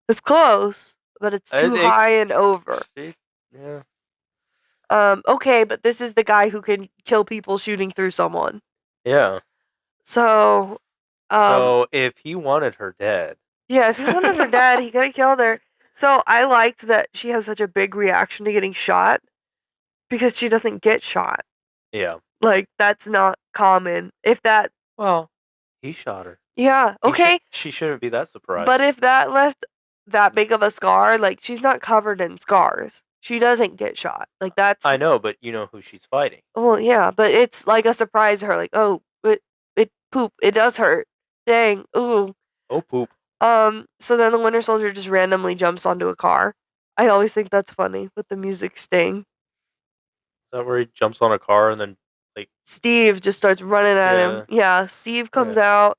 It's close, but it's too high and over. Yeah. Okay, but this is the guy who can kill people shooting through someone. Yeah. So, So if he wanted her dead, yeah, if he wanted her dead, he could have killed her. So I liked that she has such a big reaction to getting shot because she doesn't get shot. yeah. Like, that's not common. If that, Well, he shot her. yeah, okay. She shouldn't be that surprised. But if that left that big of a scar, like, she's not covered in scars. She doesn't get shot. Like, that's. I know, but you know who she's fighting. Well, yeah, but it's like a surprise to her. Like, oh, it poop. It does hurt. Dang. Ooh. Oh, poop. So then the Winter Soldier just randomly jumps onto a car. I always think that's funny with the music sting. Is that where he jumps on a car and then, like, Steve just starts running at him. yeah. Yeah, Steve comes Yeah. out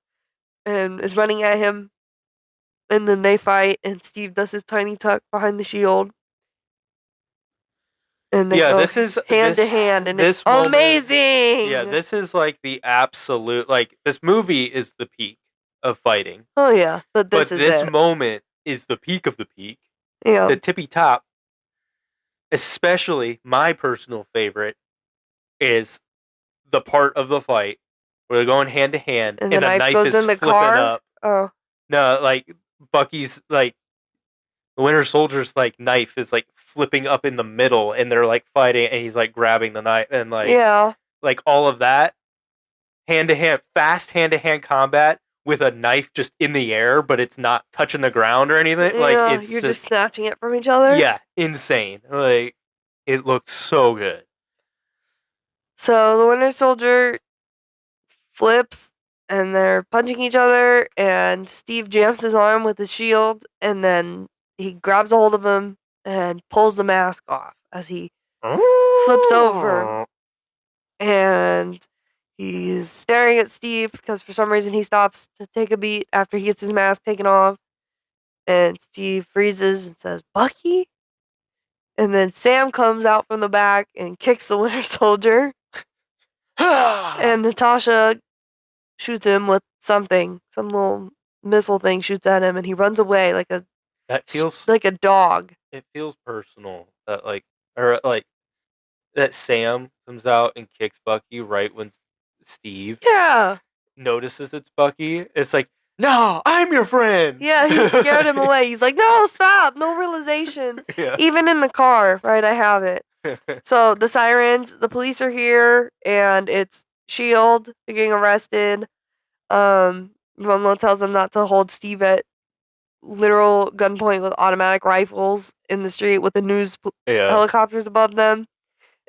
and is running at him, and then they fight, and Steve does his tiny tuck behind the shield, and they Yeah, go this is hand to hand, and it's this moment. Yeah, amazing. this is like the absolute, like, this movie is the peak of fighting, Oh yeah, but this but is this it. moment is the peak of the peak, Yeah, the tippy top. Especially my personal favorite is the part of the fight where they're going hand to hand and the and the knife knife goes is in the flipping car. up. Oh No, like Bucky's, like, the Winter Soldier's, like, knife is like flipping up in the middle, and they're like fighting, and he's like grabbing the knife, and yeah, like all of that hand to hand, fast hand to hand combat with a knife just in the air, but it's not touching the ground or anything. Like, yeah. it's You're just just, snatching it from each other. yeah, insane. Like, it looks so good. So the Winter Soldier flips, and they're punching each other, and Steve jams his arm with his shield, and then he grabs a hold of him and pulls the mask off as he flips over, and he's staring at Steve because for some reason he stops to take a beat after he gets his mask taken off, and Steve freezes and says, "Bucky?" And then Sam comes out from the back and kicks the Winter Soldier, and Natasha shoots him with something, some little missile thing shoots at him, and he runs away That feels, like a dog. it feels personal that, like, or like that Sam comes out and kicks Bucky right when Steve Yeah, notices it's Bucky. It's like, no, I'm your friend. yeah, he scared him away. He's like, "No, stop, no realization." Yeah. Even in the car, right? I have it. So the sirens, the police are here, and it's Shield getting arrested. Momo tells them not to hold Steve at literal gunpoint with automatic rifles in the street with the Yeah. helicopters above them.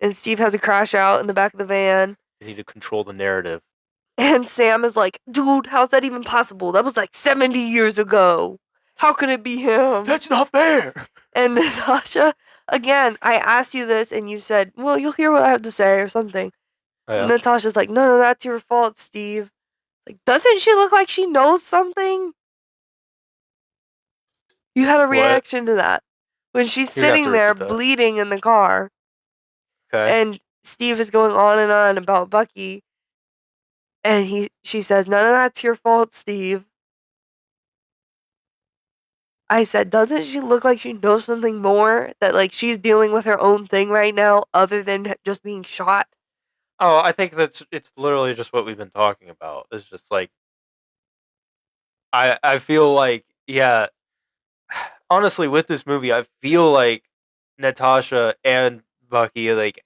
And Steve has a crash out in the back of the van. You need to control the narrative. And Sam is like, "Dude, how's that even possible? That was like 70 years ago. How could it be him?" That's not fair. And Natasha, again, I asked you this and you said, "Well, you'll hear what I have to say," or something. Yeah. Natasha's like, "No, no, that's your fault, Steve." Like, doesn't she look like she knows something? You had a What? reaction to that. When she's You're gonna have to sitting there repeat that. bleeding in the car, Okay. and Steve is going on and on about Bucky, and she says, "None of that's your fault, Steve." I said, "Doesn't she look like she knows something more? That like she's dealing with her own thing right now, other than just being shot?" Oh, I think it's literally just what we've been talking about. It's just like, I feel like, yeah, honestly, with this movie, I feel like Natasha and Bucky, like,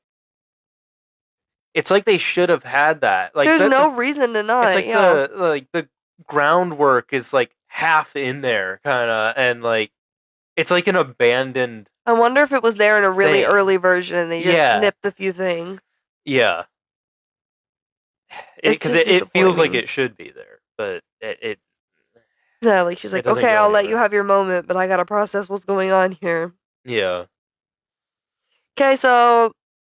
it's like they should have had that. Like, There's no reason to it's not. like Yeah, the groundwork is like half in there, kind of, and like it's like an abandoned I wonder if it was there in a really thing. early version and they just Yeah, snipped a few things. yeah. It's Because just it feels like disappointing. it should be there, but Yeah, like she's it like, doesn't "Okay, go I'll let you anywhere. have your moment, but I gotta process what's going on here." Yeah. Okay, so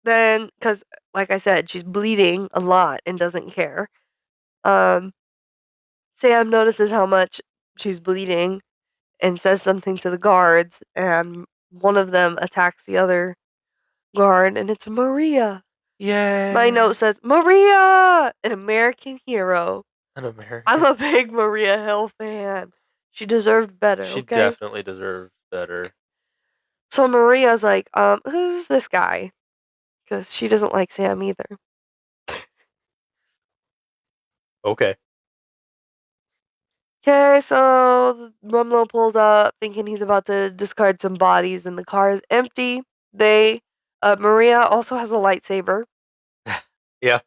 then, because like I said, she's bleeding a lot and doesn't care. Um, Sam notices how much she's bleeding and says something to the guards, and one of them attacks the other guard, and it's Maria. My Yeah. note says, "Maria, an American hero." An I'm American. a big Maria Hill fan. She deserved better, She okay? definitely deserves better. So Maria's like, who's this guy? Because she doesn't like Sam either. Okay. Okay, so Rumlow pulls up thinking he's about to discard some bodies, and the car is empty. Maria also has a lightsaber. Yeah.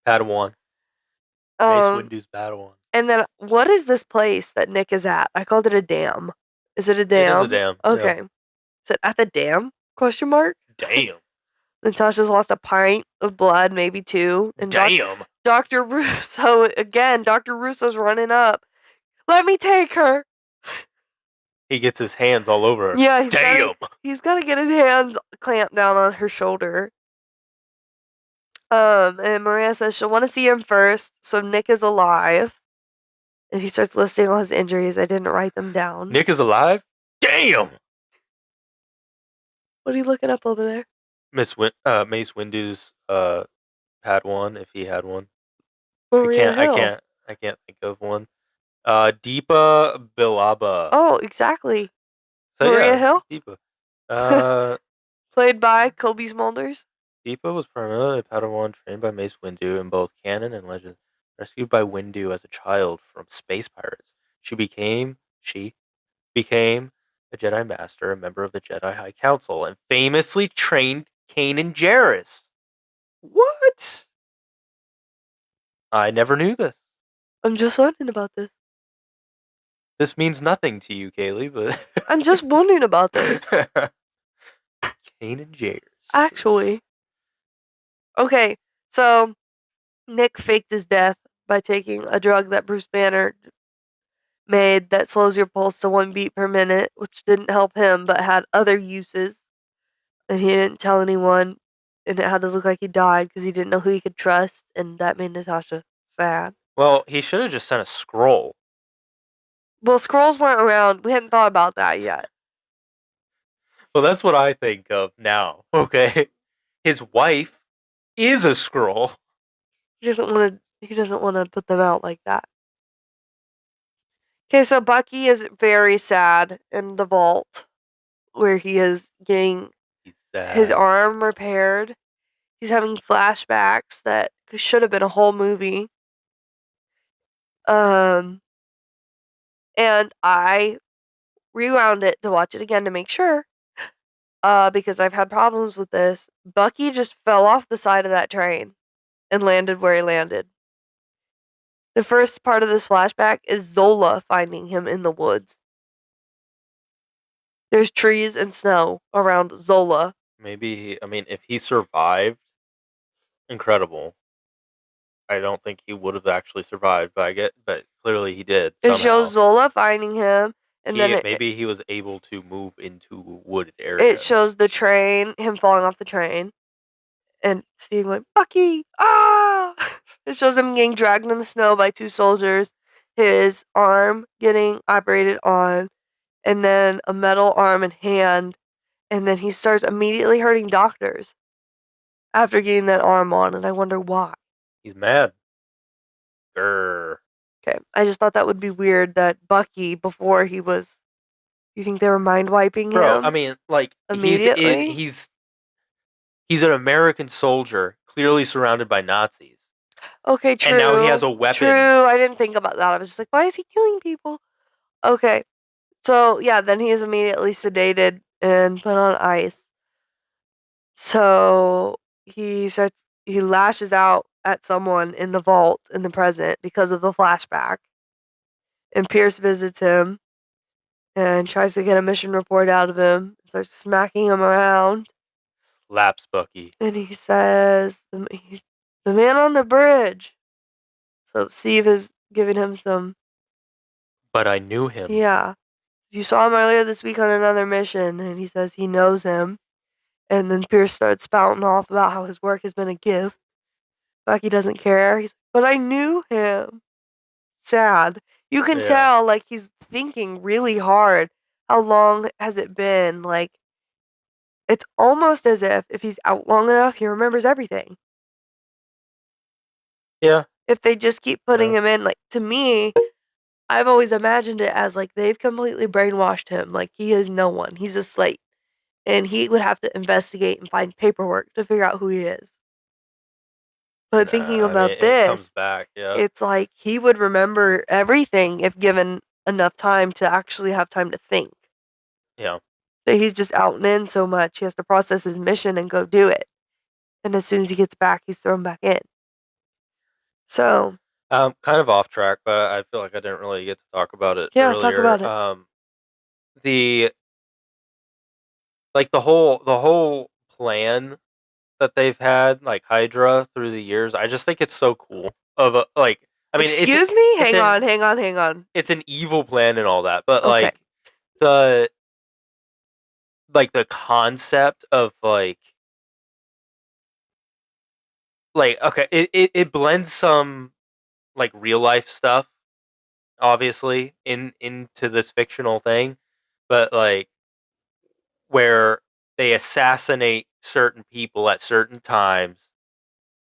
Padawan. Mace Um, Windu's Padawan. and then what is this place that Nick is at? I called it a dam. Is it a It is a dam? dam. Yeah. Okay. Is it at the dam? Question mark. Damn. Natasha's lost a pint of blood, maybe two, and Damn. Dr. Russo, again, Dr. Russo's running up. Let me take her. He gets his hands all over her. Yeah, he's gotta get his hands clamped down on her shoulder. And Maria says she'll want to see him first, so Nick is alive. And he starts listing all his injuries. I didn't write them down. Nick is alive? Damn! What are you looking up over there? Mace Windu's had one, if he had one. Maria Hill. I can't think of one. Deepa Bilaba. Oh, exactly. So Maria yeah, Hill? Deepa. Played by Kobe Smulders. Deepa was primarily a Padawan trained by Mace Windu in both canon and legend. Rescued by Windu as a child from space pirates, she became a Jedi Master, a member of the Jedi High Council, and famously trained Kanan Jarrus. What? I never knew this. I'm just wondering about this. This means nothing to you, Caylee, but I'm just wondering about this. Kanan Jarrus. Actually. Okay, so Nick faked his death by taking a drug that Bruce Banner made that slows your pulse to 1 beat per minute, which didn't help him but had other uses. And he didn't tell anyone, and it had to look like he died because he didn't know who he could trust, and that made Natasha sad. Well, he should have just sent a scroll. Well, scrolls weren't around. We hadn't thought about that yet. Well, that's what I think of now. Okay, his wife is a scroll. He doesn't want to. He doesn't want to put them out like that. Okay, so Bucky is very sad in the vault where he is getting his arm repaired. He's having flashbacks that should have been a whole movie. And I rewound it to watch it again to make sure. Because I've had problems with this. Bucky just fell off the side of that train and landed where he landed. The first part of this flashback is Zola finding him in the woods. There's trees and snow around Zola. Maybe, if he survived, incredible. I don't think he would have actually survived, but clearly he did. It Somehow. shows Zola finding him, and then maybe he was able to move into wooded area. It shows the train, him falling off the train, and Steve going, Bucky, ah! It shows him getting dragged in the snow by 2 soldiers, his arm getting operated on, and then a metal arm and hand, and then he starts immediately hurting doctors after getting that arm on, and I wonder why. He's mad. Grr. Okay, I just thought that would be weird that Bucky, before he was, you think they were mind wiping him? Immediately? He's an American soldier, clearly surrounded by Nazis. Okay, true. And now he has a weapon. True, I didn't think about that. I was just like, why is he killing people? Okay, so yeah, then he is immediately sedated and put on ice. So he lashes out at someone in the vault in the present because of the flashback. And Pierce visits him and tries to get a mission report out of him, starts smacking him around. Slaps Bucky. And he says, he's the man on the bridge. So Steve is giving him some. But I knew him. Yeah. You saw him earlier this week on another mission, and he says he knows him. And then Pierce starts spouting off about how his work has been a gift. Bucky doesn't care. He's like, but I knew him. Sad. You can tell, like, he's thinking really hard. How long has it been? Like, it's almost as if he's out long enough, he remembers everything. Yeah. If they just keep putting him in, like, to me, I've always imagined it as, like, they've completely brainwashed him. Like, he is no one. He's a slate. And he would have to investigate and find paperwork to figure out who he is. But thinking about this, it comes back, yeah. It's like he would remember everything if given enough time to actually have time to think. Yeah. But he's just out and in so much, he has to process his mission and go do it. And as soon as he gets back, he's thrown back in. So. Kind of off track, but I feel like I didn't really get to talk about it Yeah, earlier. talk about it. The whole plan that they've had, like Hydra, through the years. I just think it's so cool. I mean, Excuse me? it's Hang on, hang on, hang on. it's an evil plan and all that, but Okay. the the concept of okay, it blends some real life stuff obviously into this fictional thing, but where they assassinate certain people at certain times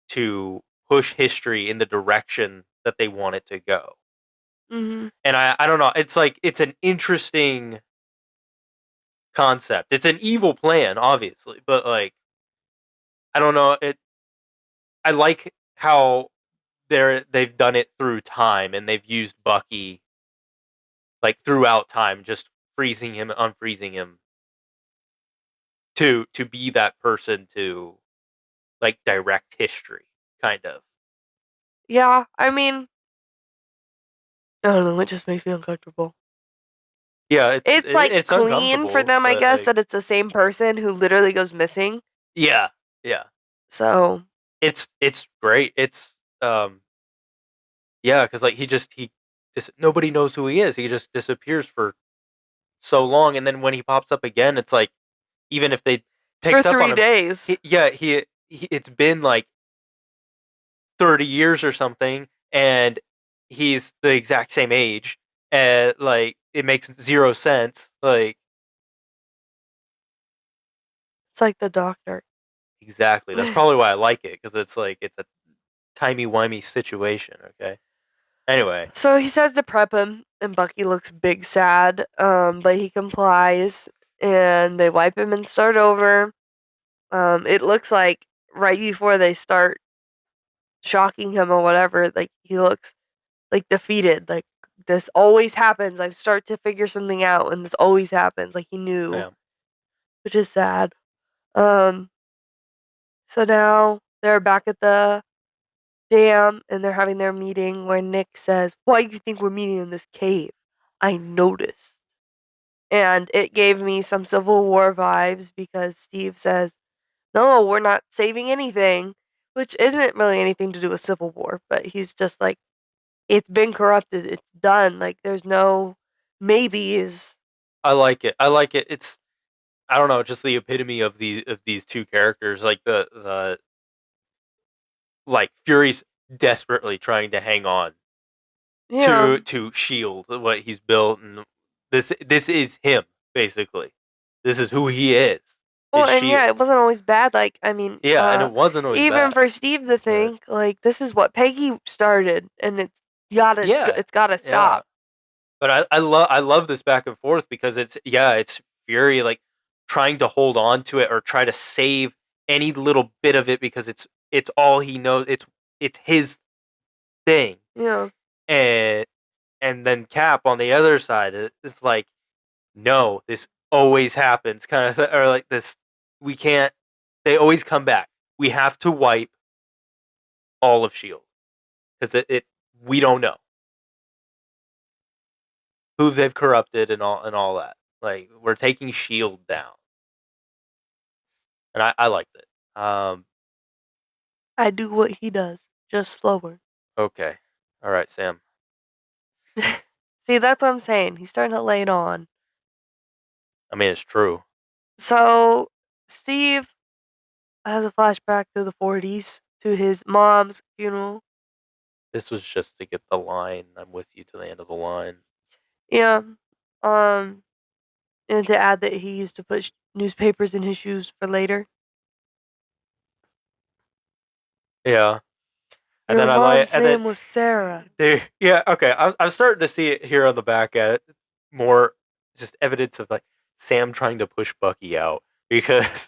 to push history in the direction that they want it to go. Mhm. And I don't know, it's an interesting concept. It's an evil plan, obviously, but I don't know, I like how they've done it through time and they've used Bucky throughout time, just freezing him, unfreezing him to be that person to direct history, kind of. Yeah, I mean, I don't know, it just makes me uncomfortable. Yeah, It's, like, it's clean for uncomfortable, them, I but guess, that it's the same person who literally goes missing. yeah, yeah, So, it's great. Yeah, because he just nobody knows who he is. He just disappears for so long, and then when he pops up again, it's like even if they for takes up on 3 him, days. yeah, it's been 30 years or something, and he's the exact same age, and it makes zero sense. It's like the doctor. Exactly. That's probably why I like it because it's a timey wimey situation. Okay. Anyway, So he says to prep him, and Bucky looks big sad, but he complies, and they wipe him and start over. It looks like right before they start shocking him or whatever, like he looks like defeated. Like this always happens. I start to figure something out, and this always happens. Like he knew, yeah, which is sad. Um, so now they're back at the dam, and they're having their meeting where Nick says, "Why do you think we're meeting in this cave? I noticed." And it gave me some Civil War vibes because Steve says, "No, we're not saving anything," which isn't really anything to do with Civil War, but he's just like, "It's been corrupted. It's done. Like, there's no maybes." I like it. I like it. It's I don't know, just the epitome of these two characters. Fury's desperately trying to hang on Yeah. to shield what he's built, and this is him basically. This is who he is Well, and yeah, shield. it wasn't always bad. Like, I mean, Yeah, and it wasn't always even bad. for Steve to But think like this is what Peggy started, and yeah, it's gotta yeah. stop. But I love this back and forth because it's Fury trying to hold on to it or try to save any little bit of it because it's all he knows. It's his thing. Yeah. And then Cap on the other side is like, no, this always happens, kind of or this. We can't. They always come back. We have to wipe all of Shield because it we don't know who they've corrupted and all that. We're taking Shield down, and I liked it. I do what he does, just slower. Okay, all right, Sam. See, that's what I'm saying. He's starting to lay it on. I mean, it's true. So, Steve has a flashback to the 40s, to his mom's funeral. This was just to get the line. I'm with you to the end of the line. Yeah. Um, and to add that he used to put newspapers in his shoes for later. Yeah, and Your then I like, mom's and then name was Sarah. yeah, okay. I'm starting to see it here on the back at more just evidence of Sam trying to push Bucky out because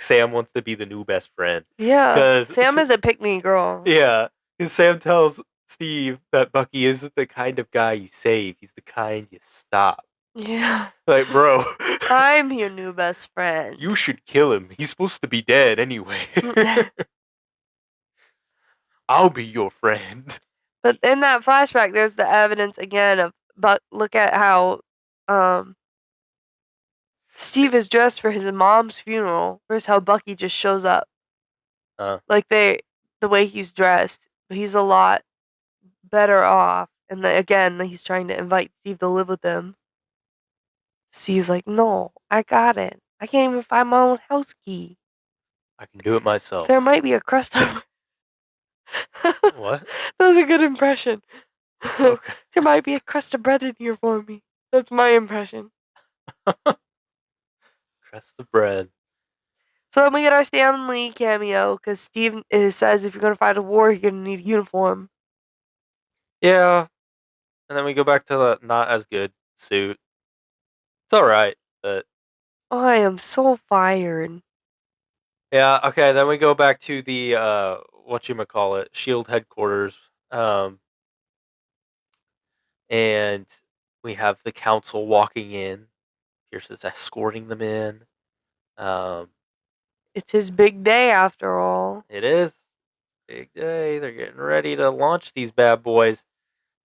Sam wants to be the new best friend Yeah, because Sam is a pick me girl. yeah, because Sam tells Steve that Bucky isn't the kind of guy you save. He's the kind you stop. Yeah. Bro, I'm your new best friend. you should kill him. He's supposed to be dead anyway. I'll be your friend. But in that flashback, there's the evidence again of, but look at how, um, Steve is dressed for his mom's funeral versus how Bucky just shows up. Like the way he's dressed, he's a lot better off. And again, he's trying to invite Steve to live with him. Steve's like, no, I got it. I can't even find my own house key. I can do it myself. There might be a crust of... What? That was a good impression. Okay. There might be a crust of bread in here for me. That's my impression. Crust of bread. So then we get our Stan Lee cameo, because Steve says if you're going to fight a war, you're going to need a uniform. Yeah. And then we go back to the not as good suit. It's alright, but... I am so fired. Yeah, okay, then we go back to the, whatchamacallit, SHIELD headquarters. And we have the council walking in. Pierce is escorting them in. It's his big day after all. It is. Big day. They're getting ready to launch these bad boys.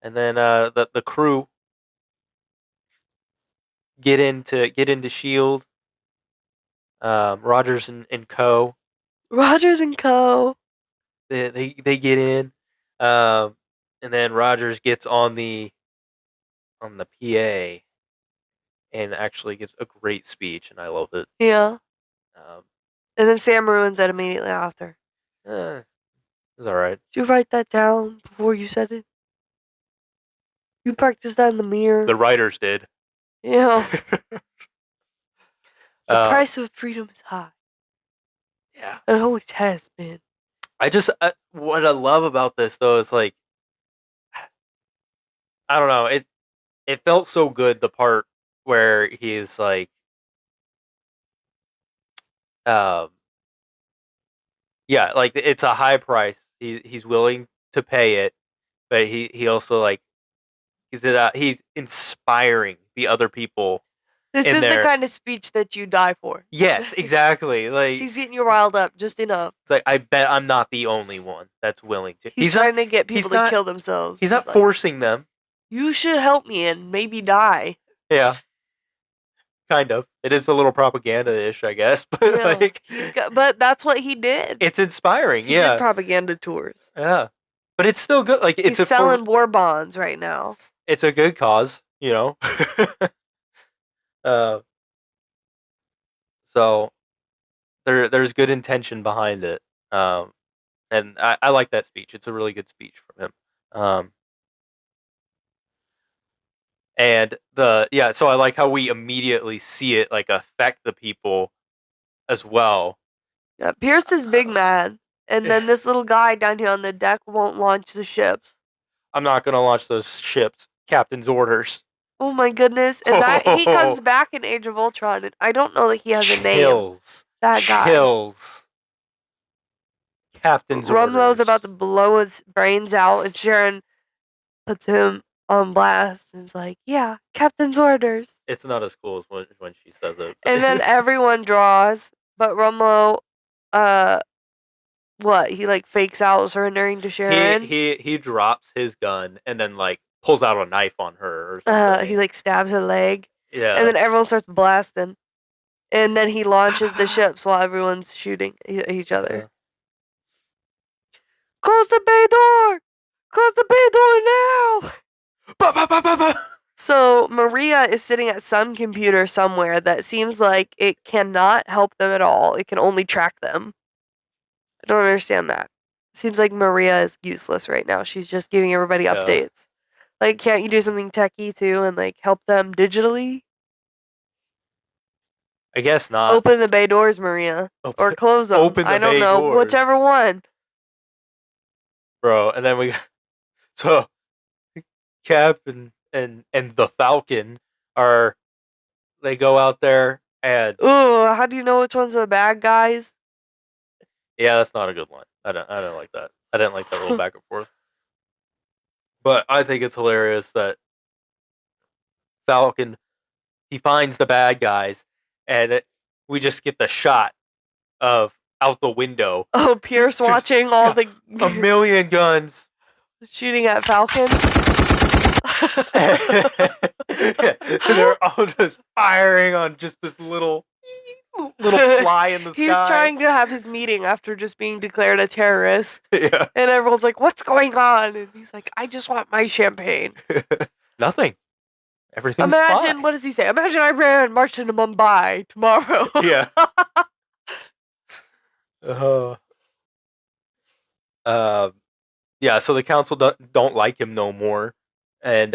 And then the crew get into SHIELD. Rogers and Co. Rogers and Co. They get in. And then Rogers gets on the PA and actually gives a great speech, and I love it. Yeah. And then Sam ruins it immediately after. It's alright. Did you write that down before you said it? You practiced that in the mirror. The writers did. Yeah. The price of freedom is high. Yeah. It always has been. What I love about this, though, is like, I don't know, it felt so good, the part where he's like, yeah, like, it's a high price. He's willing to pay it, but he also, like, he's inspiring the other people. This in is there. the kind of speech that you die for. Yes, exactly. Like, he's getting you riled up just enough. It's like, I bet I'm not the only one that's willing to. He's trying to get people to kill themselves. He's not like, forcing them. You should help me and maybe die. Yeah. Kind of. It is a little propaganda-ish, I guess. But yeah, but that's what he did. It's inspiring. He did propaganda tours. Yeah, but it's still good. Like, he's selling war bonds right now. It's a good cause, you know. So there's good intention behind it, and I like that speech. It's a really good speech from him. And so I like how we immediately see it, like, affect the people as well. Yeah, Pierce is big mad, and then this little guy down here on the deck won't launch the ships. I'm not gonna launch those ships. Captain's orders. Oh my goodness! And that he comes back in Age of Ultron, and I don't know that he has a name. That guy. Chills. Captain's orders. Rumlow's about to blow his brains out, and Sharon puts him on blast and is like, yeah, Captain's orders. It's not as cool as when she says it. And then everyone draws, but Rumlow, what? He like fakes out surrendering to Sharon. He drops his gun and then, like, pulls out a knife on her or something. He like stabs her leg. Yeah. And then everyone starts blasting. And then he launches the ships while everyone's shooting each other. Yeah. Close the bay door! Close the bay door now! Bah, bah, bah, bah, bah. So Maria is sitting at some computer somewhere that seems like it cannot help them at all. It can only track them. I don't understand that. Seems like Maria is useless right now. She's just giving everybody updates. Like, can't you do something techie too and like help them digitally? I guess not. Open the bay doors, Maria. Or close them. Open the I don't bay know. doors. Whichever one. Bro, and then we so Cap and the Falcon they go out there and Ooh, how do you know which one's the bad guys? Yeah, that's not a good line. I don't like that. I didn't like that little back and forth. But I think it's hilarious that Falcon, he finds the bad guys, and we just get the shot of out the window. Oh, Pierce watching all the a million guns shooting at Falcon. They're all just firing on just this little fly in the sky. He's trying to have his meeting after just being declared a terrorist. Yeah. And everyone's like, what's going on? And he's like, I just want my champagne. Nothing. Everything's Imagine, fine. what does he say? Imagine I ran and marched into Mumbai tomorrow. Yeah. Yeah, so the council don't like him no more. And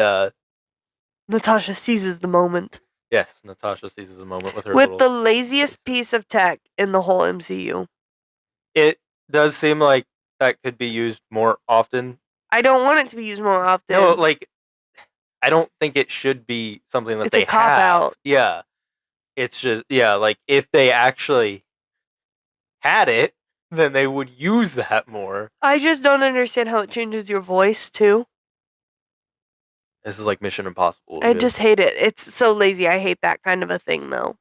Natasha seizes the moment. yes, Natasha seizes a moment with her With little the laziest piece of tech in the whole MCU. It does seem like that could be used more often. I don't want it to be used more often. No, like I don't think it should be something that It's a they cop have. out. Yeah. It's just like if they actually had it, then they would use that more. I just don't understand how it changes your voice too. This is like Mission Impossible. I just hate it. It's so lazy. I hate that kind of a thing though.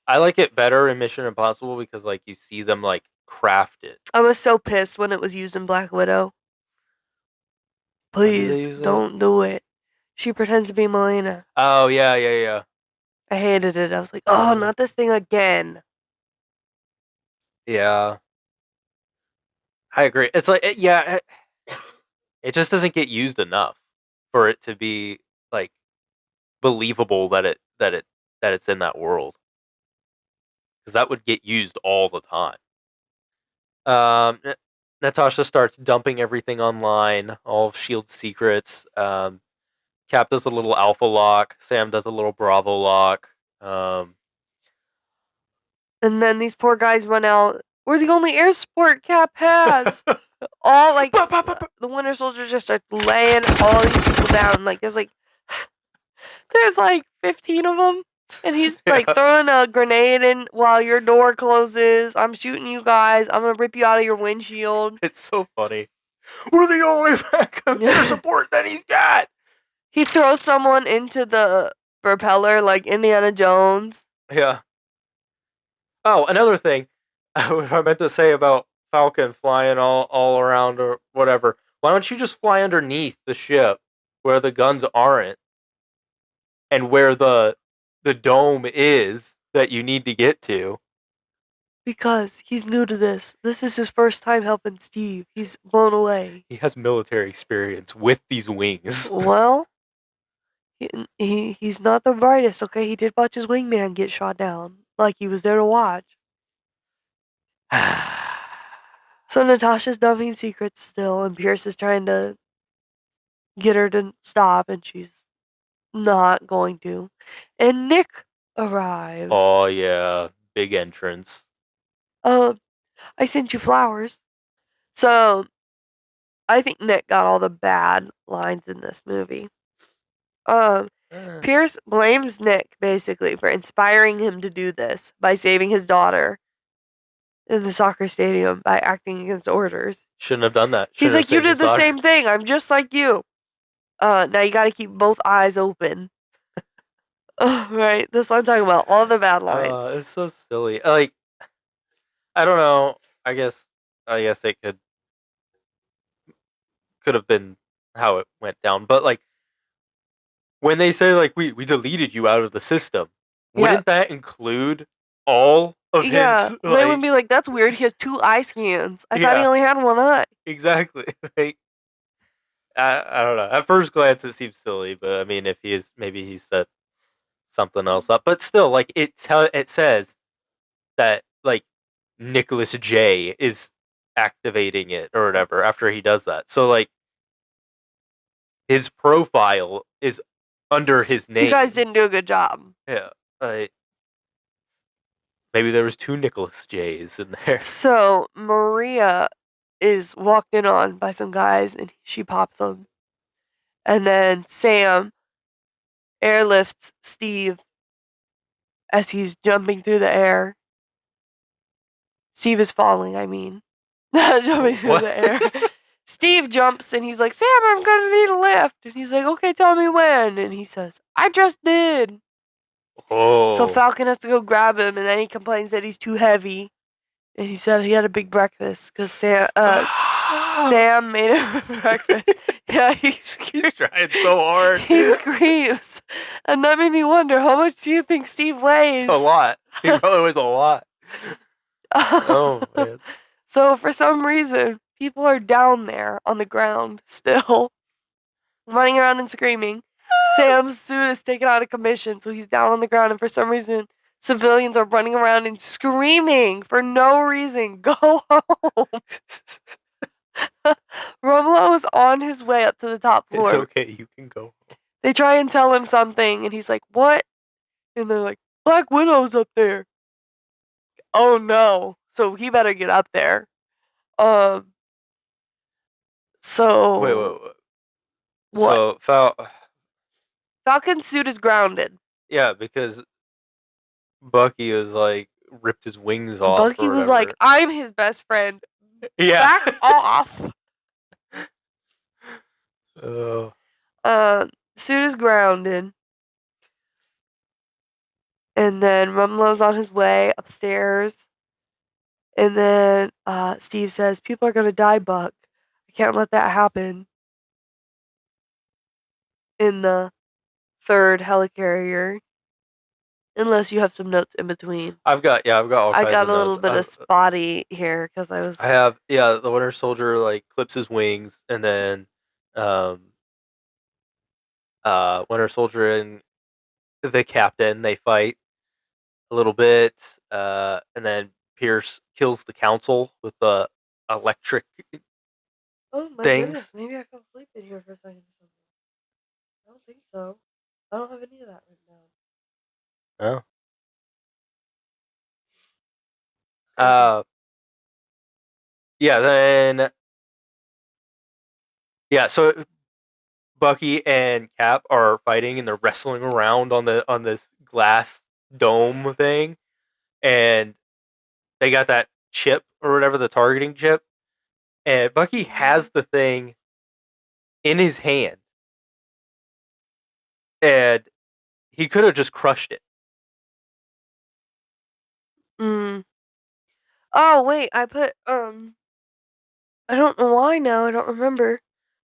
I like it better in Mission Impossible because like you see them like craft it. I was so pissed when it was used in Black Widow. Please don't do it. She pretends to be Melina. Oh yeah. I hated it. I was like, oh, not this thing again. Yeah. I agree. It's like it just doesn't get used enough for it to be like believable that it's in that world, because that would get used all the time. Natasha starts dumping everything online, all of Shield's secrets. Cap does a little Alpha lock. Sam does a little Bravo lock. And then these poor guys run out. We're the only air support Cap has. All like the Winter Soldier just starts laying all these people down. Like there's like 15 of them, and he's like throwing a grenade in while your door closes. I'm shooting you guys. I'm gonna rip you out of your windshield. It's so funny. We're the only backup air support that he's got. He throws someone into the propeller like Indiana Jones. Yeah. Oh, another thing I meant to say about Falcon flying all around or whatever. Why don't you just fly underneath the ship where the guns aren't and where the dome is that you need to get to? Because he's new to this. This is his first time helping Steve. He's blown away. He has military experience with these wings. Well, he's not the brightest, okay? He did watch his wingman get shot down. Like he was there to watch. So Natasha's dumping secrets still, and Pierce is trying to get her to stop, and she's not going to. And Nick arrives. Oh yeah, big entrance. I sent you flowers. So, I think Nick got all the bad lines in this movie. Pierce blames Nick basically for inspiring him to do this by saving his daughter in the soccer stadium by acting against orders. Shouldn't have done that. He's like, you did the same thing. I'm just like you. Now you gotta keep both eyes open. Right? That's what I'm talking about. All the bad lines. It's so silly. Like, I don't know. I guess it could have been how it went down. But like when they say like we deleted you out of the system, wouldn't that include all of his? Yeah, they would be like, that's weird. He has 2 eye scans. I thought he only had 1 eye. Exactly. Like, I don't know. At first glance, it seems silly, but I mean, if maybe he set something else up. But still, like it says that like Nicholas J is activating it or whatever after he does that. So like his profile is under his name. You guys didn't do a good job. Yeah. Maybe there was 2 Nicholas J's in there. So Maria is walked in on by some guys, and she pops them. And then Sam airlifts Steve as he's jumping through the air. Steve is falling, I mean. Jumping through the air. Steve jumps and he's like, Sam, I'm gonna need a lift. And he's like, okay, tell me when. And he says, I just did. Oh. So Falcon has to go grab him, and then he complains that he's too heavy. And he said he had a big breakfast because Sam made him breakfast. Yeah, He's trying so hard. he screams. And that made me wonder, how much do you think Steve weighs? A lot. He probably weighs a lot. Oh, man. So for some reason, people are down there on the ground still, running around and screaming. Sam's suit is taken out of commission, so he's down on the ground, and for some reason, civilians are running around and screaming for no reason. Go home. Romulo is on his way up to the top floor. It's okay, you can go. They try and tell him something, and he's like, "What?" And they're like, "Black Widow's up there." Oh no! So he better get up there. So Wait. what? So Falcon's suit is grounded. yeah, because Bucky is like ripped his wings off. Bucky or was whatever. like, "I'm his best friend. Yeah. Back off." Oh. Suit is grounded. And then Rumlow's on his way upstairs. And then Steve says, "People are gonna die, Buck. I can't let that happen." In the third helicarrier. Unless you have some notes in between. I've got all I kinds got of a little notes. bit of spotty here because I was. I have the Winter Soldier like clips his wings, and then Winter Soldier and the Captain, they fight a little bit, and then Pierce kills the Council with the electric Oh my things. goodness, maybe I fell asleep in here for a second or something. I don't think so. I don't have any of that written down. Oh. Crazy. Yeah, then so Bucky and Cap are fighting and they're wrestling around on this glass dome thing, and they got that chip or whatever, the targeting chip, and Bucky has the thing in his hand, and he could have just crushed it. Oh wait, I put I don't know why now, I don't remember.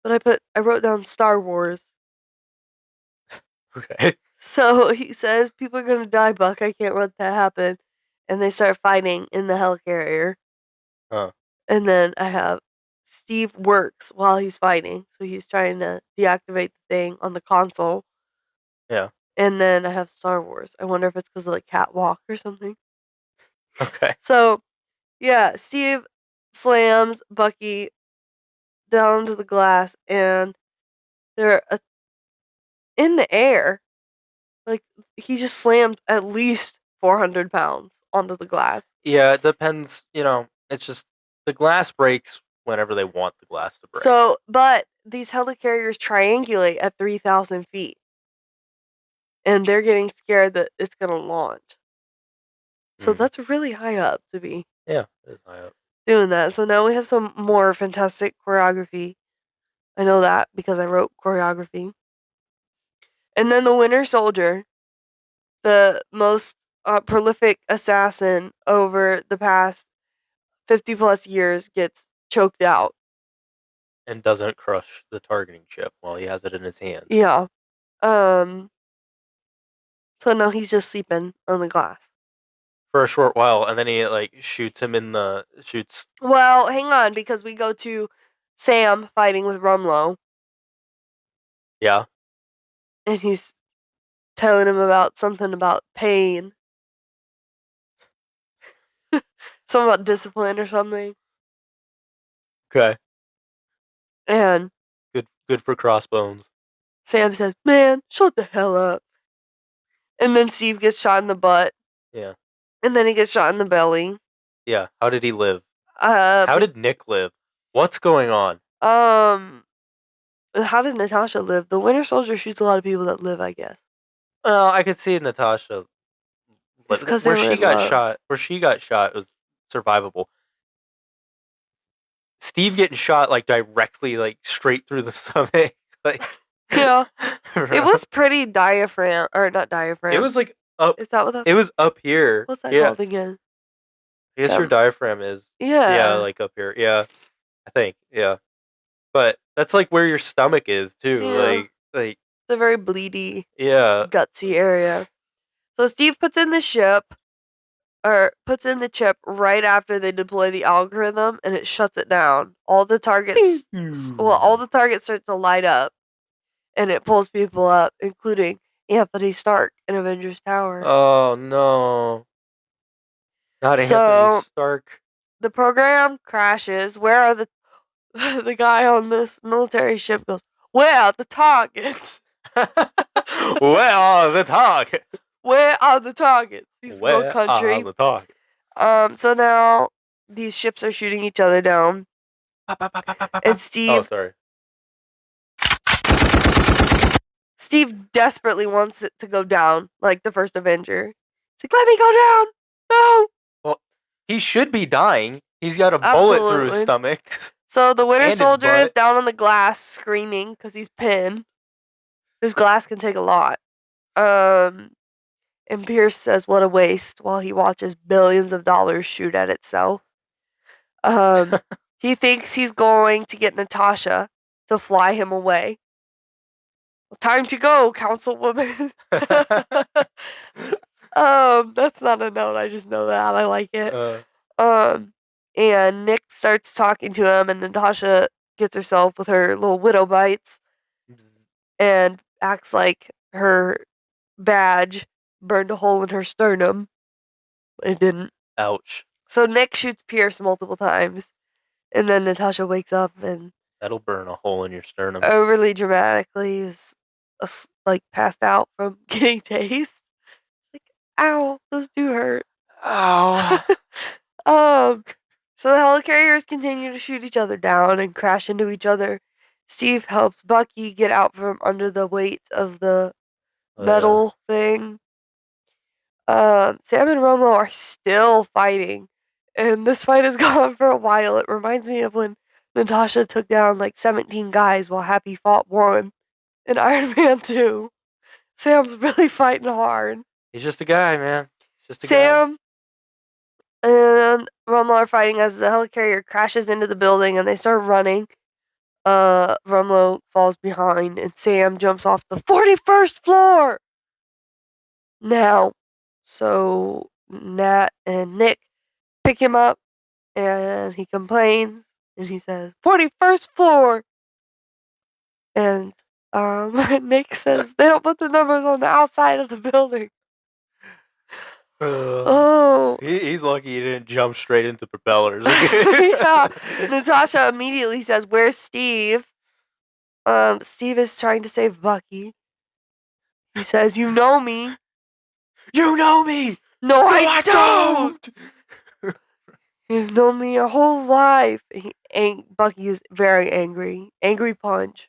But I wrote down Star Wars. Okay. So he says, "People are gonna die, Buck. I can't let that happen." And they start fighting in the helicarrier. Huh. And then I have Steve works while he's fighting. So he's trying to deactivate the thing on the console. Yeah. And then I have Star Wars. I wonder if it's because of the catwalk or something. Okay. So, yeah, Steve slams Bucky down to the glass, and they're in the air. Like, he just slammed at least 400 pounds onto the glass. Yeah, it depends. It's just the glass breaks whenever they want the glass to break. So, but these helicarriers triangulate at 3,000 feet. And they're getting scared that it's going to launch. So that's really high up to be Yeah, it's high up. doing that. So now we have some more fantastic choreography. I know that because I wrote choreography. And then the Winter Soldier, the most prolific assassin over the past 50 plus years, gets choked out. And doesn't crush the targeting chip while he has it in his hand. Yeah. So now he's just sleeping on the glass. For a short while, and then he shoots him shoots. Well, hang on, because we go to Sam fighting with Rumlow. Yeah. And he's telling him about something about pain. Something about discipline or something. Okay. And Good for Crossbones. Sam says, "Man, shut the hell up." And then Steve gets shot in the butt. Yeah. And then he gets shot in the belly. Yeah. How did he live? How did Nick live? What's going on? How did Natasha live? The Winter Soldier shoots a lot of people that live, I guess. Well, I could see Natasha. It's because Where they were she in got love. shot. Where she got shot was survivable. Steve getting shot directly, straight through the stomach. Yeah. It was pretty diaphragm, or not diaphragm. It was up. Is that what that's? It was up here. What's that Yeah. called again? I guess your diaphragm is. Yeah. Yeah, up here. Yeah. I think, yeah. But that's like where your stomach is too. Yeah. Like It's a very bleedy, yeah. gutsy area. So Steve puts in the chip right after they deploy the algorithm, and it shuts it down. All the targets start to light up, and it pulls people up, including Anthony Stark in Avengers Tower. Oh no. Not Anthony So Stark. the program crashes. Where are the the guy on this military ship goes, "Where are the targets? Where are the targets? Where are the targets?" These little Where are country. the targets? So now these ships are shooting each other down. And Oh, sorry. Steve desperately wants it to go down, like the first Avenger. He's like, "Let me go down! No!" Well, he should be dying. He's got a bullet through his Absolutely. stomach. So the Winter And his Soldier is butt. down on the glass screaming because he's pinned. This glass can take a lot. And Pierce says, "What a waste," while he watches billions of dollars shoot at itself. He thinks he's going to get Natasha to fly him away. "Time to go, Councilwoman." That's not a note. I just know that. I like it. Um, and Nick starts talking to him, and Natasha gets herself with her little widow bites and acts like her badge burned a hole in her sternum. It didn't. Ouch. So Nick shoots Pierce multiple times, and then Natasha wakes up and That'll burn a hole in your sternum. overly dramatically is like passed out from getting tased. Like, ow, those do hurt. Ow. So the helicarriers continue to shoot each other down and crash into each other. Steve helps Bucky get out from under the weight of the metal thing. Sam and Romo are still fighting, and this fight has gone on for a while. It reminds me of when Natasha took down like 17 guys while Happy fought one in Iron Man 2. Sam's really fighting hard. He's just a guy, man. He's just a guy. Sam and Romo are fighting as the helicarrier crashes into the building and they start running. Romo falls behind and Sam jumps off the 41st floor. Now, so Nat and Nick pick him up and he complains and he says, 41st floor. And Nick says they don't put the numbers on the outside of the building. Oh. He's lucky he didn't jump straight into propellers. Yeah. Natasha immediately says, "Where's Steve?" Steve is trying to save Bucky. He says, "You know me." You know me! No, No, I don't! You've known me your whole life. Bucky is very angry. Angry punch.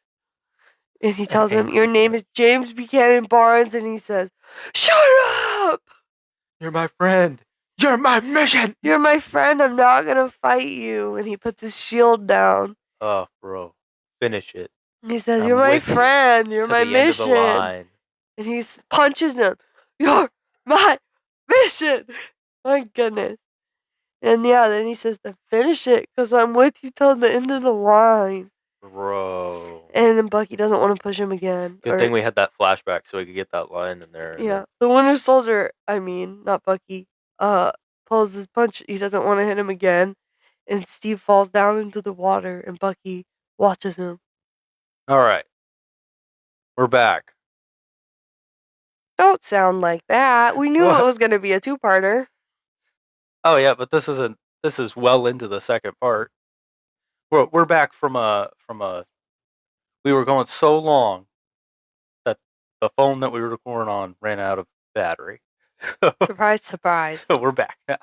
And he tells him, "Your name is James Buchanan Barnes." And he says, "Shut up! You're my friend. You're my mission. You're my friend. I'm not gonna fight you." And he puts his shield down. Oh, bro. Finish it. And he says, I'm "You're my with you friend. You're to my the end of the mission." line. And he punches him. "You're my mission." My goodness. And yeah, then he says to finish it because I'm with you till the end of the line. Bro. And then Bucky doesn't want to push him again. Good thing we had that flashback so we could get that line in there. Yeah. The Winter Soldier, not Bucky, pulls his punch. He doesn't want to hit him again. And Steve falls down into the water and Bucky watches him. All right. We're back. Don't sound like that. We knew it was going to be a two-parter. Oh yeah, but this is well into the second part. We're back from a we were going so long that the phone that we were recording on ran out of battery. Surprise, surprise. So we're back now.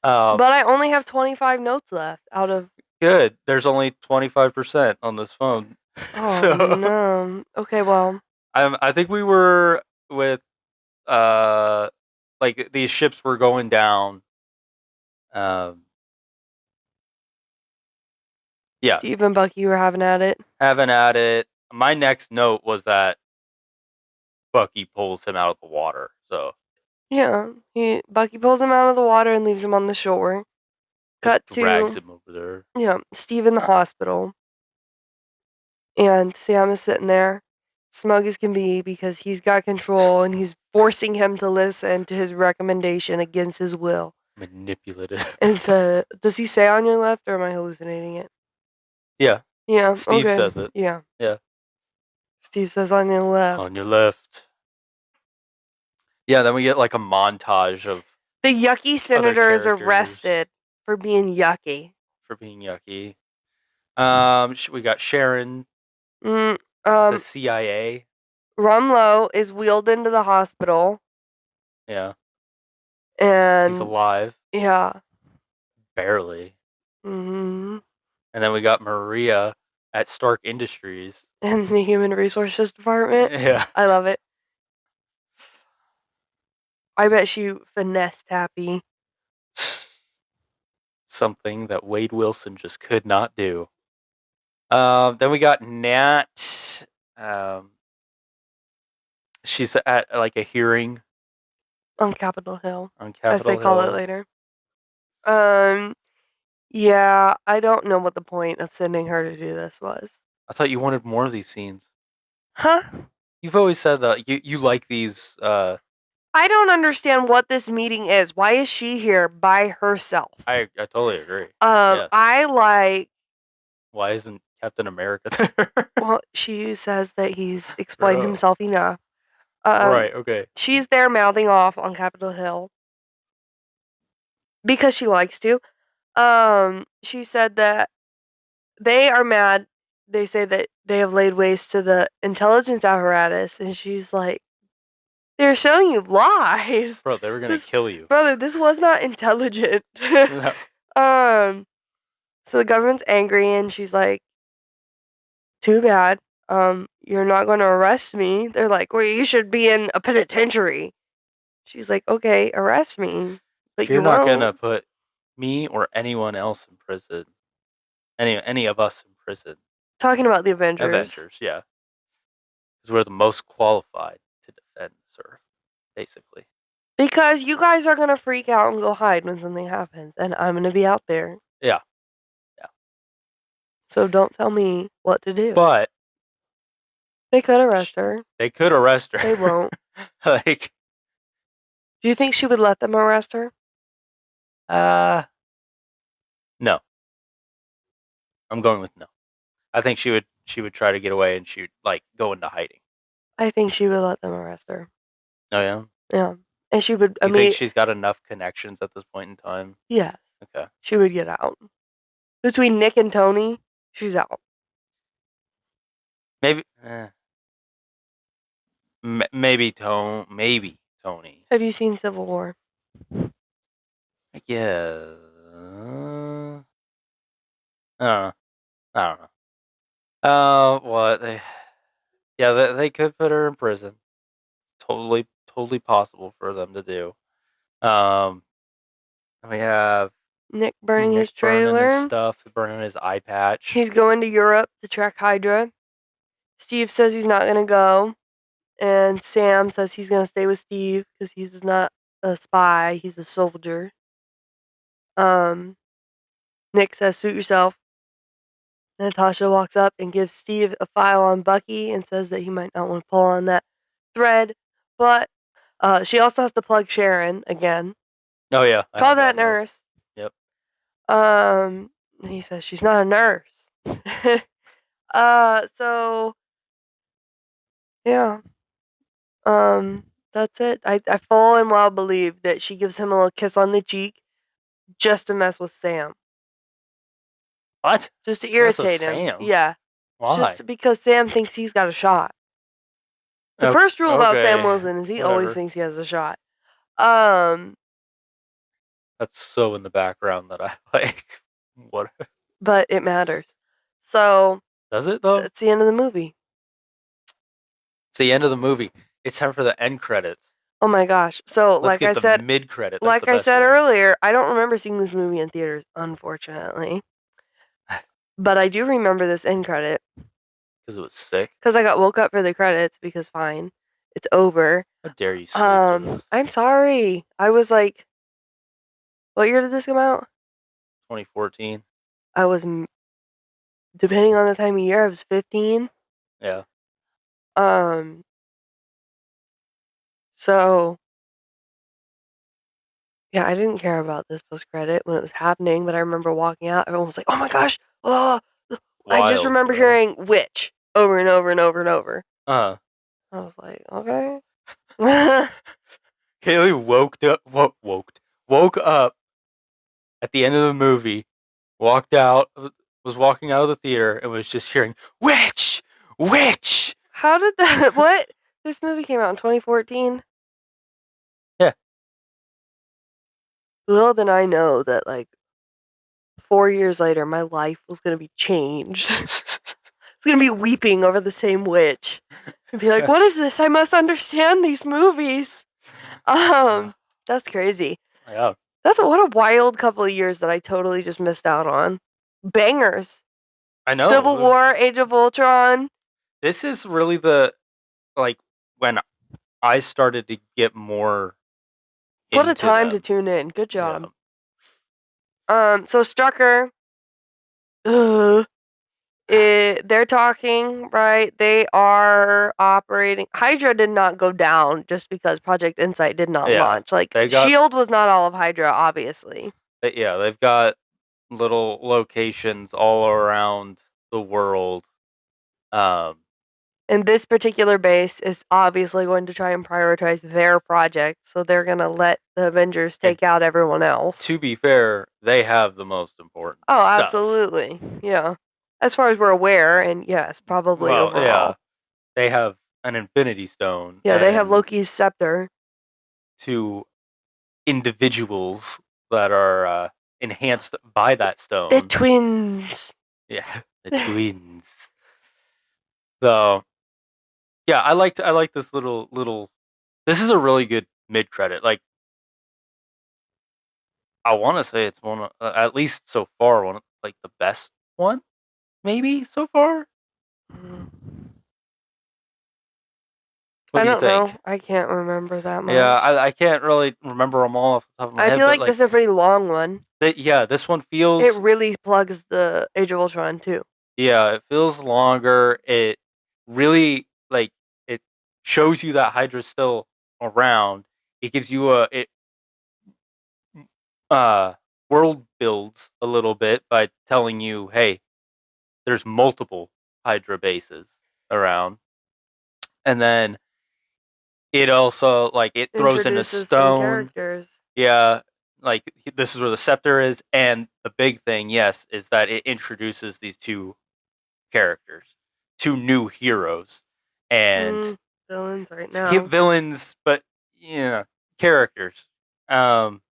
But I only have 25 notes left out of. Good. There's only 25% on this phone. Oh So no. Okay, well. I think we were with like these ships were going down. Yeah. Steve and Bucky were having at it. My next note was that Bucky pulls him out of the water. So Yeah, Bucky pulls him out of the water and leaves him on the shore. Cut Just drags to, him over there. yeah, Steve in the hospital. And Sam is sitting there, smug as can be, because he's got control and he's forcing him to listen to his recommendation against his will. Manipulative. And so, does he say on your left or am I hallucinating it? Yeah. Yeah, Steve okay. says it. Yeah. Yeah. Steve says on your left. On your left. Yeah, then we get like a montage of The yucky senator is characters. arrested for being yucky. For being yucky. We got Sharon, Mm, the CIA. Rumlow is wheeled into the hospital Yeah, and he's alive, yeah. barely. hmm And then we got Maria at Stark Industries. In the human resources department. Yeah. I love it. I bet she finessed Happy. Something that Wade Wilson just could not do. Then we got Nat. She's at like a hearing On Capitol Hill, on as they Capitol call it Hill. later. Yeah, I don't know what the point of sending her to do this was. I thought you wanted more of these scenes. Huh? You've always said that you like these. I don't understand what this meeting is. Why is she here by herself? I totally agree. Yes. I like. Why isn't Captain America there? Well, she says that he's explained Bro. himself enough. Right. Okay. She's there mouthing off on Capitol Hill because she likes to. She said that they are mad. They say that they have laid waste to the intelligence apparatus, and she's like, "They're showing you lies, Bro, they were gonna kill you. brother. This was not intelligent." No. So the government's angry, and she's like, "Too bad. You're not going to arrest me." They're like, "Well, you should be in a penitentiary." She's like, "Okay, arrest me, but You're you not won't." gonna put me or anyone else in prison. Any of us in prison. Talking about the Avengers. Yeah. Because we're the most qualified to defend this earth, basically. Because you guys are gonna freak out and go hide when something happens, and I'm gonna be out there. Yeah. So don't tell me what to do. But They could arrest her. they could arrest her. They won't. Like, Do you think she would let them arrest her? no. I'm going with no. I think she would try to get away and she'd like go into hiding. I think she would let them arrest her. Oh yeah. Yeah, and she would. You think she's got enough connections at this point in time? Yes. Okay. She would get out. Between Nick and Tony, she's out. Maybe. Maybe Tony. Have you seen Civil War? Yeah. I don't know. What they? Yeah, they could put her in prison. Totally possible for them to do. We have Nick burning Nick his trailer. burning his stuff, burning his eye patch. He's going to Europe to track Hydra. Steve says he's not gonna go, and Sam says he's gonna stay with Steve because he's not a spy; he's a soldier. Nick says, "Suit yourself." Natasha walks up and gives Steve a file on Bucky and says that he might not want to pull on that thread, but she also has to plug Sharon again. Oh yeah, Call that nurse. Yep. He says she's not a nurse. So yeah. That's it. I full and well believe that she gives him a little kiss on the cheek just to mess with Sam. What? Just to irritate him. Sam? Yeah. Why? Just because Sam thinks he's got a shot. The first rule about Sam Wilson is he always thinks he has a shot. That's so in the background that I like. What? But it matters. So. Does it though? That's the end of the movie. It's the end of the movie. It's time for the end credits. Oh my gosh. So Let's get the mid credit. Like I said earlier, I don't remember seeing this movie in theaters, unfortunately. But I do remember this end credit. Because it was sick. Because I got woke up for the credits because fine. It's over. How dare you sleep to this? I'm sorry. I was like, what year did this come out? 2014. I was, depending on the time of year, I was 15. Yeah. So yeah, I didn't care about this post-credit when it was happening, but I remember walking out, everyone was like, "Oh my gosh, oh." I just Wild, remember bro. hearing "witch" over and over and over and over. Uh. I was like, "Okay." Caylee woke up at the end of the movie, walked out, was walking out of the theater, and was just hearing "witch, witch." How did that what? This movie came out in 2014? Yeah. Little did I know that, like, 4 years later, my life was gonna be changed. I was gonna be weeping over the same witch and be like, "What is this? I must understand these movies." That's crazy. Yeah. What a wild couple of years that I totally just missed out on. Bangers. I Civil know. War, Age of Ultron. This is really the like when I started to get more What a into time to them. tune in. Good Yeah. job. So Strucker, ugh, they're talking, right? They are operating. Hydra did not go down just because Project Insight did not Yeah. launch. Like, They got Shield was not all of Hydra, obviously. yeah, they've got little locations all around the world. Um And this particular base is obviously going to try and prioritize their project, so they're gonna let the Avengers and take out everyone else. to be fair, they have the most important Oh, stuff. absolutely. Yeah. As far as we're aware, and yes, probably Well, yeah, overall. they have an Infinity Stone Yeah, they have and Loki's scepter. two individuals that are enhanced by that The stone. twins. Yeah, the twins. So yeah, I like this little. This is a really good mid credit. Like I want to say it's one of, at least so far one of, like the best one maybe so far. What I do you don't think? know. I can't remember that Yeah, much. I can't really remember them all off the top of my I head, feel but like this like is a pretty long one. yeah, this one It feels really plugs the Age of Ultron too. yeah, it feels longer. It really like it shows you that Hydra's still around. It gives you it uh world builds a little bit by telling you, hey, there's multiple Hydra bases around. And then it also like it throws in a Introduces some stone. characters. Yeah, like this is where the scepter is, and the big thing, yes, is that it introduces these two characters, two new heroes, and Villains right now. villains, but yeah, characters. Um,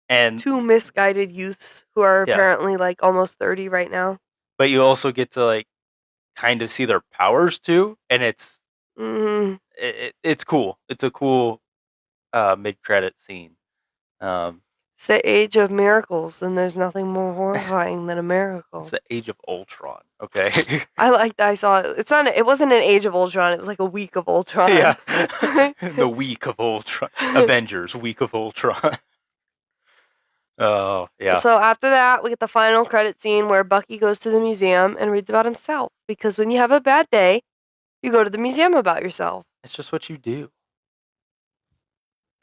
and Two misguided youths who are yeah, apparently like almost 30 right now. but you also get to like kind of see their powers too, and it's cool. It's a cool mid credit scene. Um, It's the age of miracles, and there's nothing more horrifying than a it's miracle. the Age of Ultron. Okay. I liked I saw it. It wasn't an Age of Ultron, it was like a week of Yeah. Ultron. The week of Ultron. Avengers Week of Ultron. Oh, yeah. So after that, we get the final credit scene where Bucky goes to the museum and reads about himself. Because when you have a bad day, you go to the museum about yourself. It's just what you do.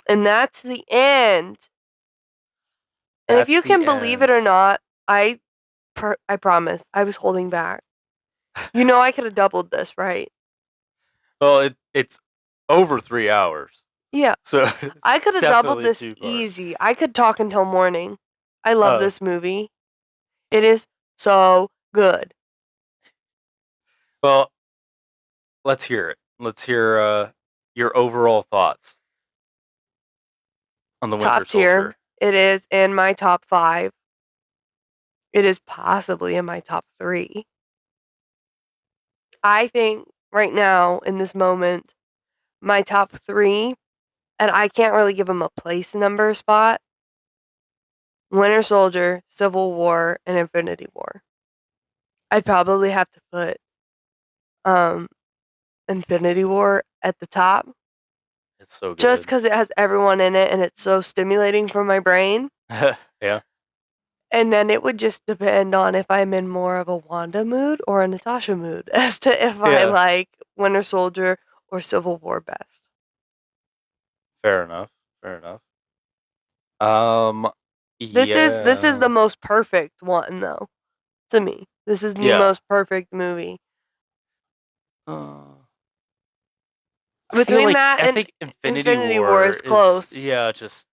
And that's the end. And if That's you the can believe it end. or not, I promise, I was holding back. You know I could have doubled this, right? Well, it's over 3 hours. Yeah. So I it's could have doubled definitely this too far. easy. I could talk until morning. I love Uh, this movie. It is so good. well, let's hear it. Let's hear your overall thoughts on the Winter Top tier. Soldier. It is in my top 5. It is possibly in my top 3. I think right now, in this moment, my top 3, and I can't really give them a place number spot, Winter Soldier, Civil War, and Infinity War. I'd probably have to put, um, Infinity War at the top, It's so just good. because it has everyone in it and it's so stimulating for my brain. Yeah. And then it would just depend on if I'm in more of a Wanda mood or a Natasha mood as to if I Yeah. like Winter Soldier or Civil War best. Fair enough. Fair enough. Um, This is yeah. the most perfect one though, to me. This is the Yeah. most perfect movie. Uh, I feel Between like that I and think Infinity Infinity War War is is close. yeah, just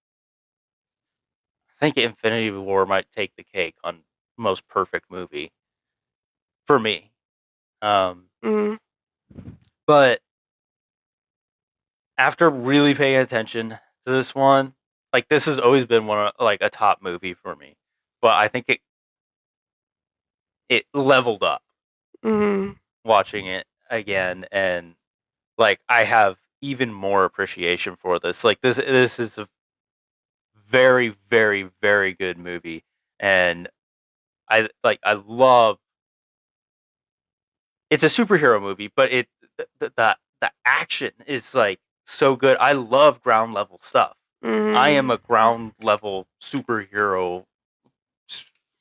I think Infinity War might take the cake on most perfect movie for me. Um, Mhm. but after really paying attention to this one, like this has always been one of like a top movie for me. But I think it leveled up Mhm. watching it again, and like I have even more appreciation for this. Like this is a very very very good movie, and I love it's a superhero movie, but the action is like so good. I love ground level stuff. I am Mhm. a ground level superhero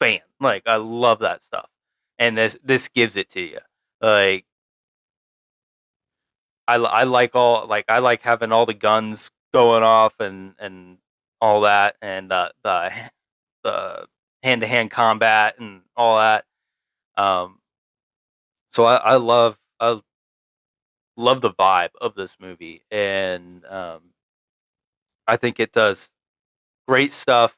fan. Like I love that stuff, and this gives it to you. Like I like all like I like having all the guns going off and all that, and the hand to hand combat and all that. Um, so I love the vibe of this movie, and I think it does great stuff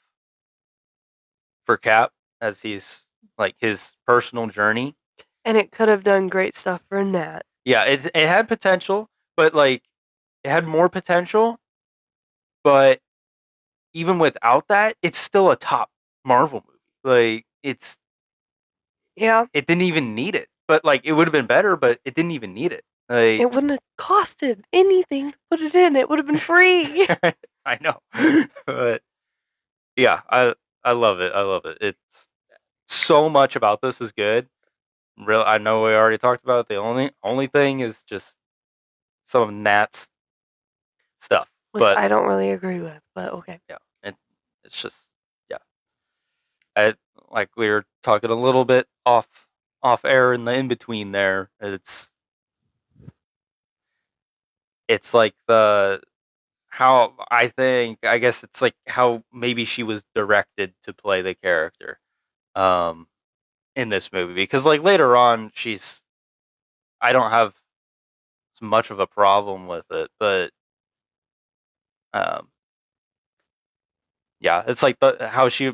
for Cap as he's like his personal journey. And it could have done great stuff for Nat. Yeah, it had potential, but like it had more potential, but even without that, it's still a top Marvel movie. Like Yeah. it didn't even need it. But like it would have been better, but it didn't even need it. Like It wouldn't have costed anything to put it in. It would have been free. I know. But yeah, I love it. I love it. It's so much about this is good. Real I know we already talked about it. The only thing is just some of Nat's stuff. Which But I don't really agree with, but okay. yeah, it's just yeah. I like we were talking a little bit off air in the in between there. It's like the how I guess it's like how maybe she was directed to play the character um in this movie, because like later on she's I don't have as much of a problem with it, but um yeah, it's like the how she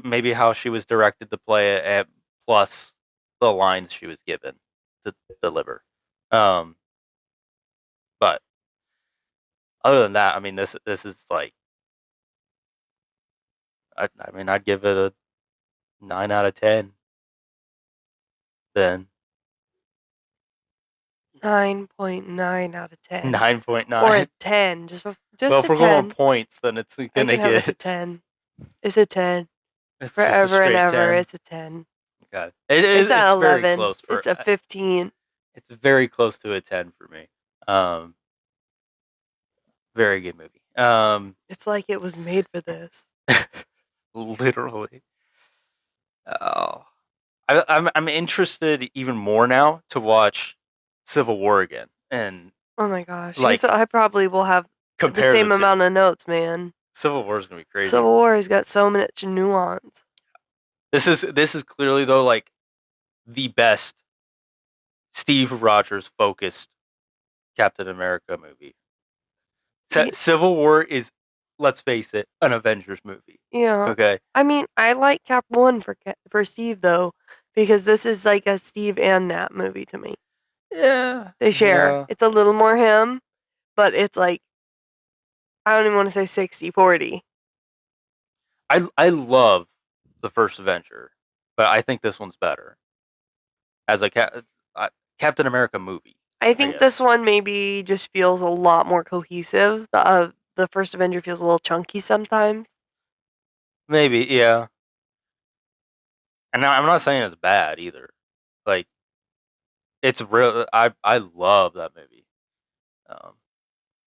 was directed to play it, and plus the lines she was given to deliver. Um, but other than that, I mean, this is like I mean, I'd give it a 9 out of 10. Then 9.9 out of 10. Or a 9.9. 10. Well, Just if a we're going on 10. points, then it's I gonna can have it a get 10. It's a 10. it's just a Forever and straight ever, 10. it's a 10. Okay, It's it's at very 11. close It's a 15. it's very close to a 10 for me. Um, very good movie. It's like it was made for this. Literally. Oh, I'm interested even more now to watch Civil War again and Oh my gosh. like I probably will have the compare the same two. amount of notes, man. Civil War is gonna be crazy. Civil War has got so much nuance. This is clearly though like the best Steve Rogers focused Captain America movie. Civil War is, let's face it, an Avengers movie. Yeah. Okay. I mean, I like Cap 1 for Steve though, because this is like a Steve and Nat movie to me. Yeah. They share. Yeah. It's a little more him, but it's like I don't even want to say 60/40. I love the first Avenger, but I think this one's better as a Captain America movie. I I think guess this one maybe just feels a lot more cohesive. The first Avenger feels a little chunky sometimes. maybe yeah. And I'm not saying it's bad either. Like it's real. I love that movie. Um,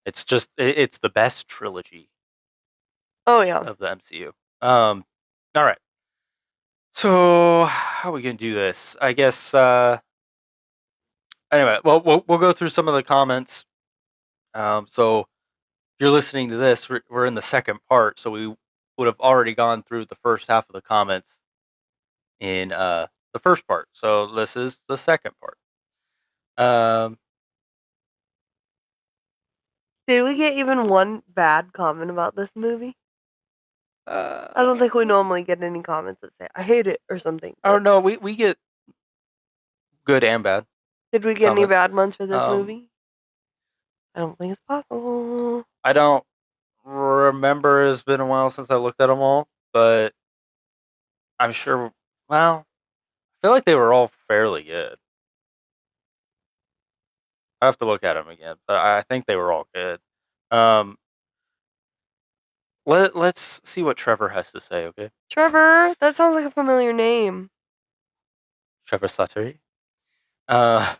it's just it's the best trilogy Oh yeah. of the MCU. All right. So how are we gonna do this? I guess. Anyway, well, we'll go through some of the comments. So if you're listening to this, we're in the second part, so we would have already gone through the first half of the comments in the first part. So this is the second part. Um, Did we get even one bad comment about this movie? I don't think we normally get any comments that say I hate it or something. Oh no, we get good and bad Did we get any comments. bad ones for this Um, movie? I don't think it's possible. I don't remember. It's been a while since I looked at them all, but I'm sure. Well, I feel like they were all fairly good. I have to look at them again, but I think they were all good. Um, let's see what Trevor has to say. Okay, Trevor, that sounds like a familiar name. Trevor Slattery. Uh,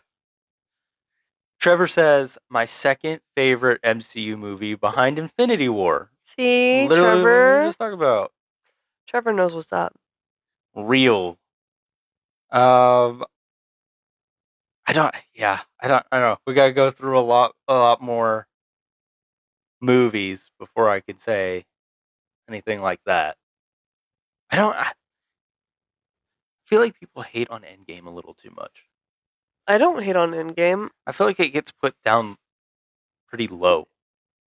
Trevor says my second favorite MCU movie behind Infinity War. See, Literally what we were Trevor. just talking about. Trevor knows what's up. Real. Um, I don't. Yeah, I don't know. We gotta go through a lot more movies before I could say anything like that. I feel like people hate on Endgame a little too much. I don't hate on Endgame. I feel like it gets put down pretty low,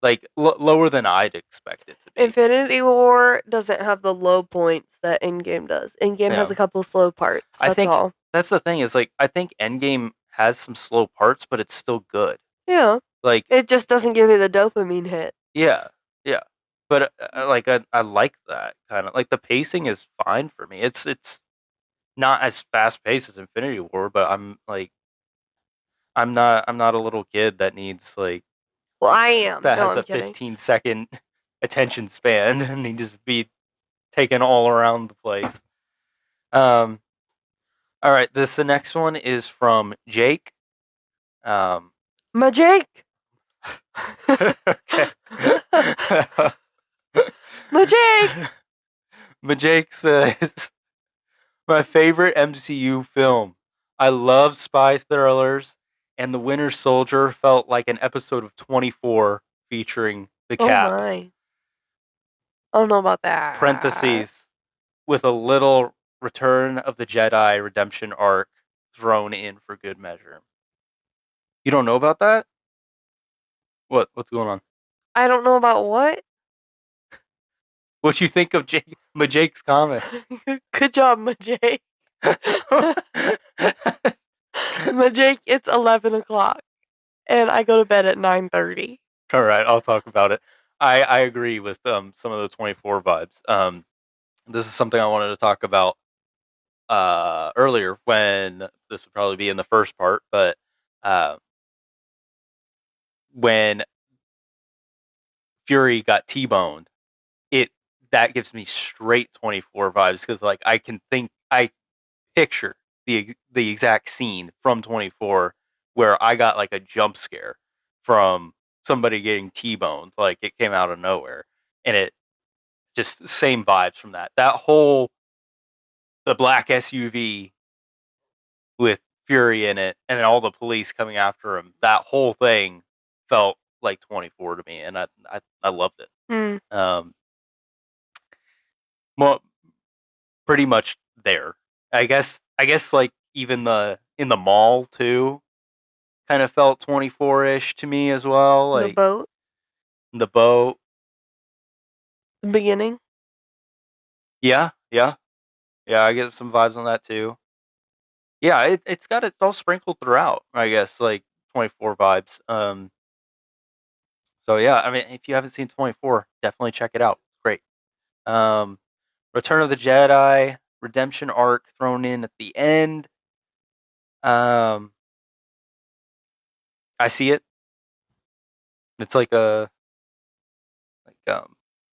like lower than I'd expect it to be. Infinity War doesn't have the low points that Endgame does. Endgame has Yeah, a couple slow parts. I That's think all. that's the thing is like I think Endgame has some slow parts, but it's still good. Yeah. Like It just doesn't give you the dopamine hit. yeah, yeah, but like I like that kind of like the pacing is fine for me. It's not as fast paced as Infinity War, but I'm like I'm not a little kid that needs like Well, I am. that No, has I'm a kidding. 15-second attention span and need to be taken all around the place. Um, all right, the next one is from Jake. Um, My Jake. okay. My Jake. But Jake says, my favorite MCU film. I love spy thrillers, and The Winter Soldier felt like an episode of 24 featuring the Oh Cap. my. I don't know about that. Parentheses, with a little Return of the Jedi redemption arc thrown in for good measure. You don't know about that? What's going on? I don't know about what. What you think of Jake's comments? Good job, my Jake. My Jake, it's 11 o'clock, and I go to bed at 9:30. All right, I'll talk about it. I agree with some of the 24 vibes. This is something I wanted to talk about earlier when this would probably be in the first part, but uh, when Fury got T-boned, it that gives me straight 24 vibes because like I picture the exact scene from 24 where I got like a jump scare from somebody getting T-boned, like it came out of nowhere, and it just same vibes from that. That whole the black SUV with Fury in it, and then all the police coming after him. That whole thing felt like 24 to me, and I loved it. Hmm. Well, pretty much there. I guess like even the in the mall too kind of felt 24-ish to me as well. The Like boat, the boat. the beginning. Yeah, yeah, yeah. I get some vibes on that too. Yeah, it's got it all sprinkled throughout. I guess like 24 vibes. So yeah, I mean, if you haven't seen 24, definitely check it out. Great. Um, Return of the Jedi, redemption arc thrown in at the end. Um, I see it. It's like a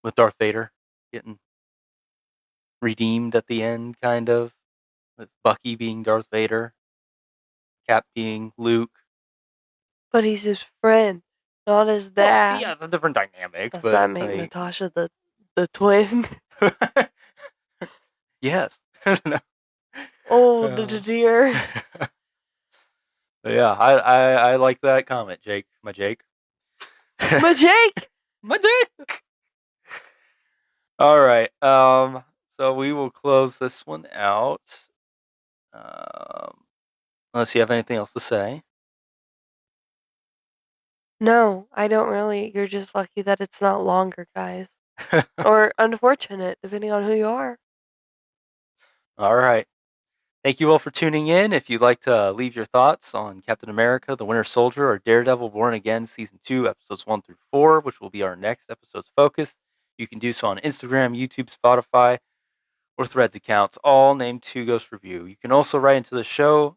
with Darth Vader getting redeemed at the end, kind of with Bucky being Darth Vader, Cap being Luke. But he's his friend, not his Well, dad. yeah, it's a different dynamic, Does but that make like, Natasha the twin? yes, No. Oh, the deer. Yeah, I like that comment, Jake. My Jake. My Jake! My Jake. All right. So we will close this one out. Um, unless you have anything else to say. No, I don't really. You're just lucky that it's not longer, guys. Or unfortunate, depending on who you are. All right. Thank you all for tuning in. If you'd like to leave your thoughts on Captain America, the Winter Soldier, or Daredevil Born Again Season 2, Episodes 1 through 4, which will be our next episode's focus, you can do so on Instagram, YouTube, Spotify, or Threads accounts, all named Two Ghost Review. You can also write into the show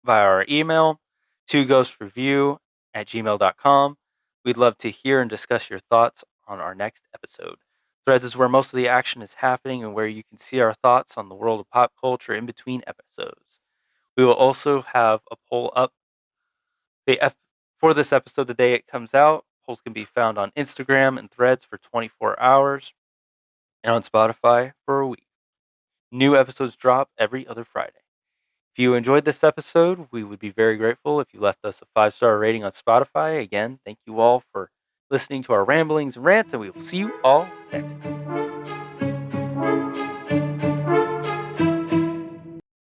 via our email, twoghostreview@gmail.com. We'd love to hear and discuss your thoughts on our next episode. Threads is where most of the action is happening and where you can see our thoughts on the world of pop culture in between episodes. We will also have a poll up for this episode the day it comes out. Polls can be found on Instagram and Threads for 24 hours and on Spotify for a week. New episodes drop every other Friday. If you enjoyed this episode, we would be very grateful if you left us a 5-star rating on Spotify. Again, thank you all for listening to our ramblings and rants, and we will see you all next time.